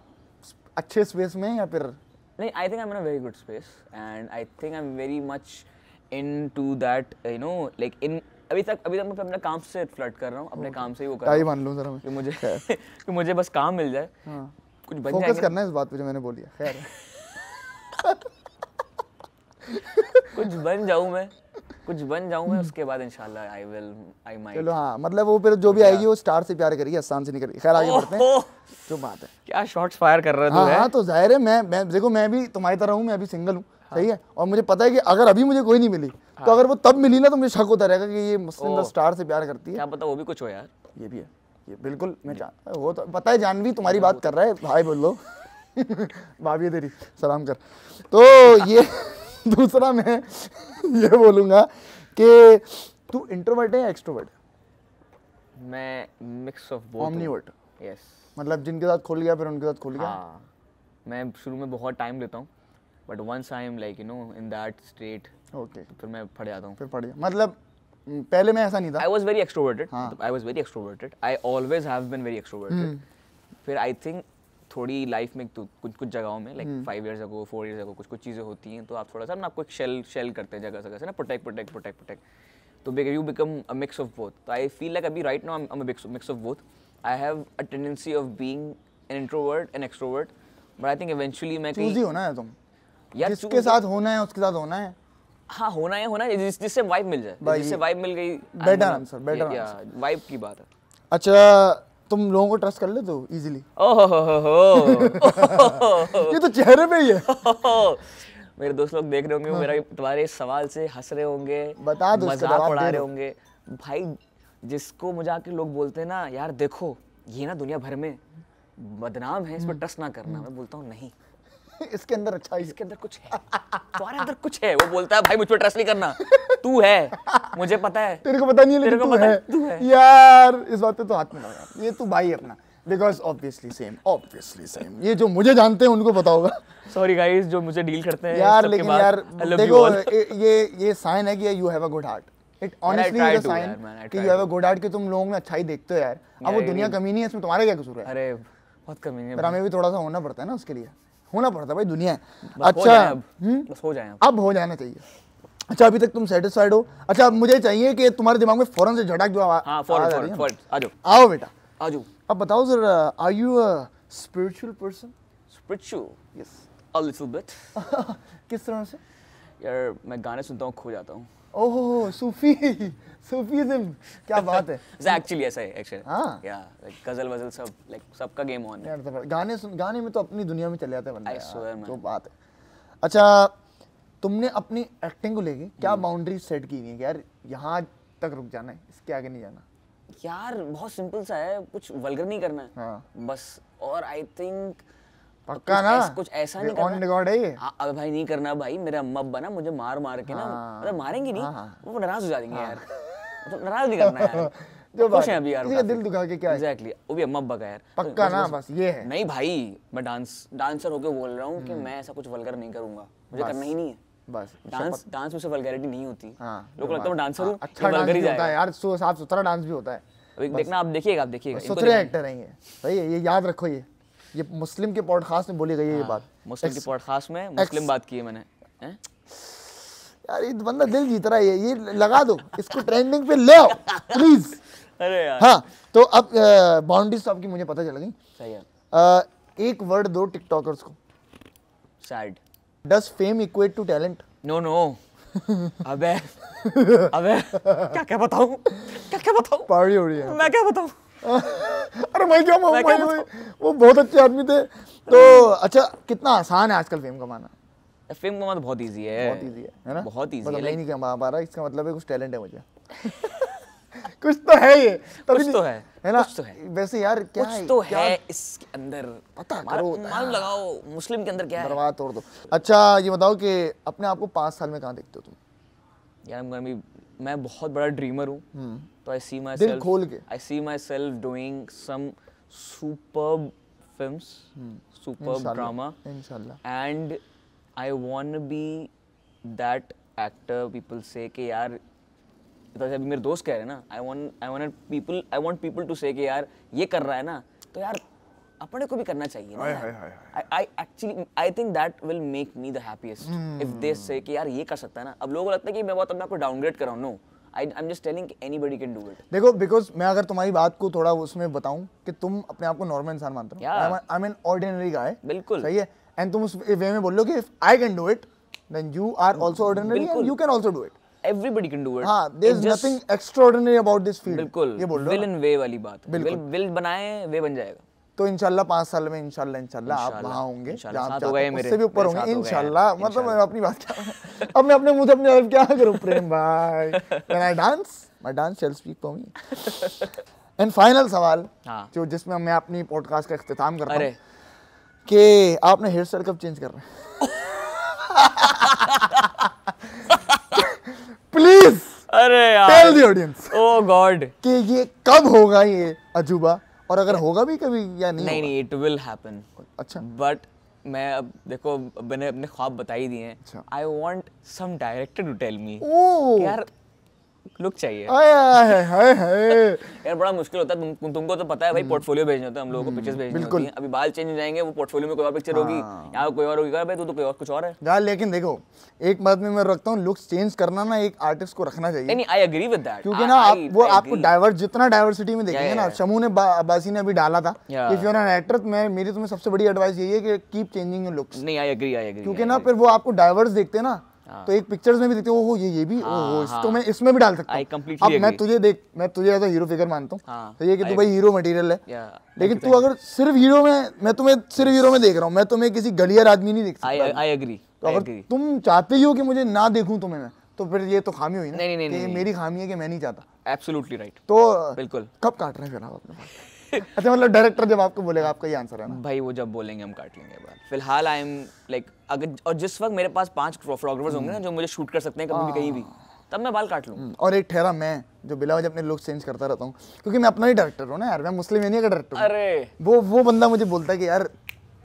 अच्छे स्पेस में या फिर नहीं? I think I am in a very good space and I think I am very much into that, you know like in अभी तक मैं अपने काम से फ्लर्ट कर रहा हूँ, अपने काम से ही वो कर रहा हूँ। मान लूं जरा मैं कि मुझे बस काम मिल जाए, कुछ बन जाए। फोकस करना है इस बात पे जो मैंने बोली है। खैर कुछ बन जाऊं मैं, उसके बाद इंशाल्लाह आई माइट। चलो हाँ, मतलब वो फिर जो भी आएगी वो स्टार से प्यार करेगी, आसान से नहीं करेगी। खैर आगे बढ़ते हैं, जो बात है। क्या शॉट्स फायर कर रहा है तू? हाँ तो जाहिर है मैं देखो मैं भी तुम्हारी तरह हूँ, मैं भी सिंगल हूँ, सही है, और मुझे पता है कि अगर अभी मुझे कोई नहीं मिली तो अगर वो तब मिली ना तो मुझे शक होता रहेगा कि ये मुस्लिम स्टार से प्यार करती है। क्या पता वो भी कुछ हो यार। ये भी है, ये बिल्कुल मैं वो तो पता है, जानवी तुम्हारी बात कर रहा है, भाई बोल लो। भाभी तेरी सलाम कर। तो ये दूसरा मैं ये बोलूँगा कि तू इंट्रोवर्ट है या एक्सट्रोवर्ट? मैं मिक्स ऑफ बोथ। ओमनीवर्ट? यस, मतलब जिनके साथ खुल गया फिर उनके साथ खुल गया। हाँ, मैं शुरू में बहुत टाइम लेता हूँ, but once I am like you know in that state, okay, फिर मैं फट जाता हूँ। फिर पढ़ गया, मतलब पहले मैं ऐसा नहीं था। I was very extroverted. I always have been very extroverted. फिर I think थोड़ी लाइफ में कुछ जगहों में like 5 years ago 4 years ago कुछ चीज़ें होती हैं तो आप थोड़ा सा ना आपको एक शेल करते हैं जगह से ना, प्रोटेक्ट, तो you become a mix of both. तो I feel like अभी right now I'm a mix of both. I have a tendency of being an introvert and extrovert, but I think eventually मैं choosy होना है तुम, यार जिसके साथ होना है उसके साथ होना है। हाँ होना है जिससे वाइब मिल जाए, जिससे वाइब मिल गई। बेटर आंसर वाइब की बात है। अच्छा तुम लोगों को ट्रस्ट कर लेते हो इजीली? ये तो चेहरे पे ही है। मेरे दोस्त लोग देख रहे होंगे, मेरा तुम्हारे इस सवाल से हंस रहे होंगे, बता दो, मजाक उड़ा रहे होंगे। भाई जिसको मुझे आके लोग बोलते हैं ना यार देखो ये ना दुनिया भर में बदनाम है, इस पर ट्रस्ट ना करना, मैं बोलता हूँ नहीं, इसके अंदर अच्छा है, इसके अंदर कुछ है, तुम्हारे अंदर कुछ है। वो बोलता है भाई मुझ पर ट्रस्ट नहीं करना, तू है, मुझे पता है। तेरे को पता नहीं है लेकिन तेरे को पता है, तू तू है। है यार, इस बात पे तो हाथ मिलाओ यार, ये तू भाई है अपना, बिकॉज ऑब्वियसली सेम, ये जो मुझे जानते हैं उनको पता होगा सॉरी गाइस जो मुझे डील करते हैं यार, सबके लेकिन बाद, यार I love you देखो all. ये साइन है कि you have a good heart, it honestly try is a to, sign यार, man, I कि try you have a good heart, कि तुम लोगों में अच्छाई देखते हो यार। अब वो Yeah, दुनिया कमी नहीं है, इसमें तुम्हारा क्या कसूर है? अरे बहुत कमी है, पर हमें भी थोड़ा सा होना पड़ता है ना, उसके लिए होना पड़ता है भाई, दुनिया है। बस हो जाए अब, अच्छा बस हो जाए अब। अब हो जाना चाहिए। अच्छा अभी तक तुम सेटिस्फाइड हो? अच्छा अब मुझे चाहिए कि तुम्हारे दिमाग में फौरन से झटक जो हाँ आवाज आ रही है ना, फॉर आ जाओ आओ बेटा, आ जाओ। अब बताओ sir, are you a spiritual person? Spiritual yes. A little bit. किस तरह से? यार मैं गाने सुनता हूँ, खो जाता हूँ। ओह सूफीज्म, क्या बात है। एक्चुअली ऐसा है एक्चुअली। हाँ। या गजल वजल सब लाइक सबका गेम ऑन है। यार तो गाने में तो अपनी दुनिया में चले जाते हैं बंदा I यार, swear, man. तो बात है। अच्छा तुमने अपनी एक्टिंग को लेके क्या बाउंड्री सेट की हुई है कि यार यहाँ तक रुक जाना है, इसके आगे नहीं जाना? यार बहुत सिंपल सा है, कुछ वल्गर नहीं करना है हाँ। बस। और आई थिंक पक्का ना? कुछ ऐसा नहीं ऑन करना। रिकॉर्ड है ये? हाँ अबे भाई नहीं करना भाई, मेरा अम्मा अब्बा ना मुझे मार मार के ना, हाँ। मतलब मारेंगे नहीं, हाँ। वो नाराज हो जाएंगे यार, मतलब नाराज नहीं करना यार। जो बात खुश हैं अभी यार, किसी का दिल दुखा के क्या है? एग्जैक्टली, वो भी अम्मा अब्बा का यार। पक्का ना, बस ये है। नहीं भाई, मैं डांसर होके बोल रहा हूँ कि मैं ऐसा कुछ वल्गर नहीं करूंगा, मुझे करना ही नहीं है। बस डांस में से वल्गैरिटी नहीं होती। हाँ, लोगों को लगता है मैं डांसर हूँ, अच्छा डांस वल्गर भी ही होता है जाएगा। यार, साफ सुथरा डांस भी होता है। अभी देखना, आप देखिएगा इनको सुथरे देखना। एक्टर हैं ये, सही है, ये याद रखो। ये मुस्लिम के पॉडकास्ट में बोली गई है ये बात। मुस्लिम की पॉडकास्ट में मुस्लिम बात की है मैंने। हैं? यार ये बंदा दिल जीत रहा है, ये लगा दो इसको, ट्रेंडिंग पे ले आओ प्लीज। अरे यार हाँ तो अब बाउंड्रीज तो आपकी मुझे पता चल गई। सही है। एक वर्ड दो टिकटॉकर्स को। Sad. Does fame equate to talent? No no. अबे अबे क्या बताऊं, क्या बताऊं, पार्टी हो रही है। मैं क्या बताऊं। अरे मैं क्या वो बहुत अच्छे आदमी थे तो। अच्छा कितना आसान है आजकल फेम कमाना? फेम कमाना तो बहुत इजी है, बहुत इजी है ना? बहुत इजी मतलब है। मैं नहीं कमा पा रहा, इसका मतलब है कुछ टैलेंट है मुझे। कुछ तो है ये, कुछ तो है ना? कुछ तो है, वैसे यार क्या कुछ तो है इसके अंदर, पता करो, मालूम लगाओ मुस्लिम के अंदर क्या है। बर्बाद तोड़ दो। अच्छा ये बताओ कि अपने आप को 5 साल में कहाँ देखते हो तुम? यार मैं बहुत बड़ा ड्रीमर हूँ, तो आई सी माई दिल खोल के। I see myself doing some superb films, superb drama, इंशाल्लाह। And I want be that actor people से कि यार, तो अभी मेरे दोस्त कह रहे हैं ना, आई वांट पीपल टू से कि यार ये कर रहा है ना, तो यार अपने को भी करना चाहिए ना। I think that will make me the happiest if they से कि यार ये कर सकता है ना। अब लोगों को लगता है कि मैं बहुत अपने आप को डाउनग्रेड कर रहा हूँ। No, I am just telling anybody can do it. देखो बिकॉज मैं अगर तुम्हारी बात को थोड़ा उसमें बताऊं कि तुम अपने आप को नॉर्मल इंसान मानते हो, आई एम एन ऑर्डिनरी गाय, बिल्कुल सही है, एंड तुम उस वे में बोल लो कि if I can do it then you are also ordinary and you can also do it. Everybody can do it. हाँ, there is nothing extraordinary about this field. बिल्कुल, ये बोल लो विल एंड वे वाली बात। बिल्कुल। विल बनाए वे बन जाएगा। तो इंशाल्लाह 5 साल में इंशाल्लाह आप वहाँ होंगे जहाँ आप चाहते हैं, उससे भी ऊपर होंगे इंशाल्लाह। मतलब मैं अपनी बात क्या, अब मैं अपने मुंह से अपनी लाइफ क्या करूँ प्रेम भाई। When I dance, my dance shall speak for me. And final सवाल, जो जिसमें मैं अपनी पॉडकास्ट का इख्तिताम करता हूँ, कि आपने हेयर स्टाइल कब चेंज कर रहे हैं? प्लीज अरे यार, tell the audience, oh god, कि ये कब होगा ये अजूबा, और अगर होगा भी कभी या नहीं? नहीं, इट विल हैपन। अच्छा, बट मैं अब देखो, मैंने अपने ख्वाब बता ही दिए हैं। I want some director to tell me यार लुक चाहिए। यार बड़ा मुश्किल होता है, तुमको तो पता है भाई, पोर्टफोलियो भेजने होते हैं हम लोगों को, पिक्चर्स भेजनी होती हैं। अभी बाल चेंज हो जाएंगे, वो पोर्टफोलियो में कोई और पिक्चर होगी, यहाँ कोई और होगी, भाई तू तो कोई और कुछ और है यार। लेकिन देखो एक बात में मैं रखता हूँ, लुक्स चेंज करना ना एक आर्टिस्ट को रखना चाहिए। नहीं, आई एग्री विद दैट, क्योंकि ना वो आपको डाइवर्स, जितना डाइवर्सिटी में देखेंगे ना, शमू ने बासी ने अभी डाला था, if you are an actor, मेरी तुम्हें सबसे बड़ी एडवाइस यही है कि कीप चेंजिंग योर लुक्स। नहीं, आई एग्री, क्योंकि ना फिर वो आपको डाइवर्स देखते हैं ना, तो एक पिक्चर्स में भी देखते हो, ओहो ये भी, ओहो इसको मैं इसमें भी डाल सकता हूँ। अब मैं तुझे देख, मैं तुझे एज अ हीरो फिगर मानता हूँ, तो ये कि तू भाई हीरो मटेरियल है, लेकिन तू अगर सिर्फ हीरो में, मैं तुम्हें सिर्फ हीरो में देख रहा हूँ, मैं तुम्हें किसी गलियार आदमी नहीं देख सकता। I agree. तो अगर तुम चाहते ही हो कि मुझे ना देखूं तुम्हें मैं, तो फिर ये तो खामी हुई ना। नहीं, मेरी खामी है कि मैं नहीं चाहता। Absolutely right. तो बिल्कुल, कब काट रहे हैं फिर आप अपने पास? अच्छा मतलब डायरेक्टर जब आपको बोलेगा, आपका ये आंसर है ना भाई? वो जब बोलेंगे हम काट लेंगे बात। फिलहाल आई एम लाइक, अगर और जिस वक्त मेरे पास 5 फोटोग्राफर्स होंगे ना जो मुझे शूट कर सकते हैं कभी भी कहीं भी, तब मैं बाल काट लूँ। और एक ठहरा मैं जो बिला वजह अपने लुक चेंज करता रहता हूँ, क्योंकि मैं अपना ही डायरेक्टर हूँ ना यार, मैं मुस्लिम का डायरेक्टर हूँ। अरे वो बंदा मुझे बोलता है कि यार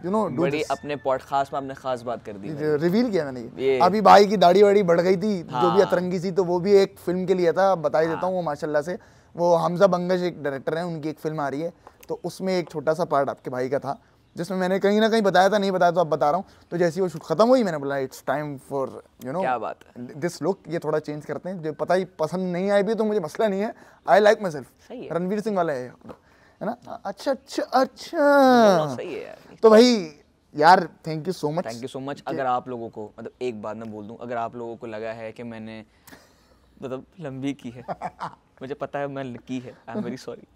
यू नो बड़ी अपने पॉडकास्ट में आपने खास बात कर दी। रिवील किया मैंने ये अभी भाई की दाढ़ी वाड़ी बढ़ गई थी, जो भी अतरंगी सी, तो वो भी एक फिल्म के लिए था, बता ही देता हूँ। वो माशाल्लाह से वो हमजा बंगश एक डायरेक्टर हैं, उनकी एक फिल्म आ रही है, तो उसमें एक छोटा सा पार्ट आपके भाई का था, जिसमें मैंने कहीं ना कहीं बताया था, नहीं बताया तो अब बता रहा हूँ। तो जैसे वो शूट खत्म हुई, मैंने बोला it's time for you no क्या बात है, दिस लुक, ये थोड़ा चेंज करते हैं। जो पता ही पसंद नहीं आए भी तो मुझे मसला नहीं है, आई लाइक माई सेल्फ। सही है, रणवीर सिंह वाला है ना। अच्छा अच्छा दोनों सही है यार। तो भाई यार thank you so much, thank you so much. अगर आप लोगों को मतलब एक बात मैं बोल दूं, अगर आप लोगों को लगा है कि मैंने मतलब लंबी की है, मुझे पता है मैं की है, आई एम वेरी सॉरी।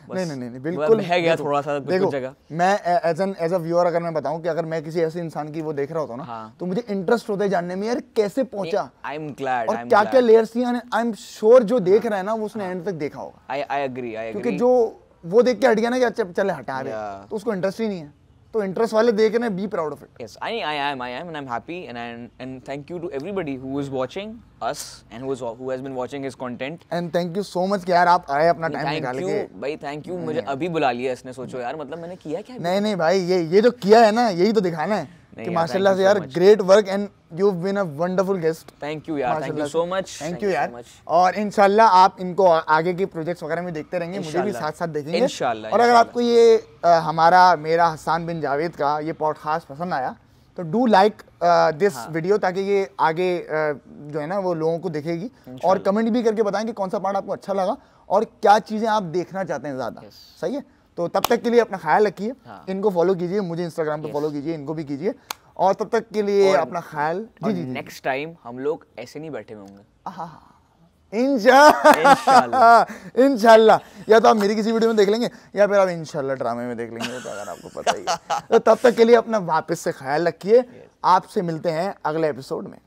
नहीं बिल्कुल है गया थोड़ा सा कुछ जगह। मैं एज अ व्यूअर अगर मैं बताऊं कि अगर मैं किसी ऐसे इंसान की वो देख रहा होता ना, तो मुझे इंटरेस्ट होता है जानने में यार कैसे पहुंचा, आई एम ग्लैड, और क्या क्या लेयर्स थी। आई एम श्योर जो देख रहा है ना वो उसने एंड तक देखा होगा। आई एग्री क्योंकि जो वो देख के हट गया ना कि अच्छा चले हटा दे, तो उसको इंटरेस्ट ही नहीं है। तो इंटरेस्ट वाले देख रहे हैं, be proud of it. Yes, I am, and I'm happy, and thank you to everybody who is watching us and who has been watching his content. And thank you so much कि यार आप आए अपना time निकाल के। भाई thank you, मुझे अभी बुला लिया इसने, सोचो यार मतलब मैंने किया क्या। नहीं भाई, ये जो किया है ना, यही तो दिखाना है कि माशाल्लाह से यार great work, and you have been a wonderful guest. Thank you यार, thank you so much, thank you यार। और इंशाल्लाह आप इनको आगे के प्रोजेक्ट्स वगैरह में देखते रहेंगे, मुझे भी साथ साथ देखेंगे इंशाल्लाह। और अगर आपको ये हमारा मेरा हसन बिन जावेद का ये पॉडकास्ट पसंद आया तो डू लाइक दिस वीडियो, ताकि ये आगे जो है ना वो लोगों को दिखेगी। और कमेंट भी करके बताएं कि कौन सा पार्ट आपको अच्छा लगा और क्या चीज़ें आप देखना चाहते हैं ज़्यादा। सही है, तो तब तक के लिए अपना ख्याल रखिए। इनको फॉलो कीजिए, मुझे इंस्टाग्राम पे फॉलो कीजिए, इनको भी कीजिए, और तब तक के लिए अपना ख्याल। जी नेक्स्ट टाइम हम लोग ऐसे नहीं बैठे होंगे इंशाल्लाह। या तो आप मेरी किसी वीडियो में देख लेंगे या फिर आप इंशाल्लाह ड्रामे में देख लेंगे, तो अगर आपको पता ही है। तो तब तक के लिए अपना वापस से ख्याल रखिए। आपसे मिलते हैं अगले एपिसोड में।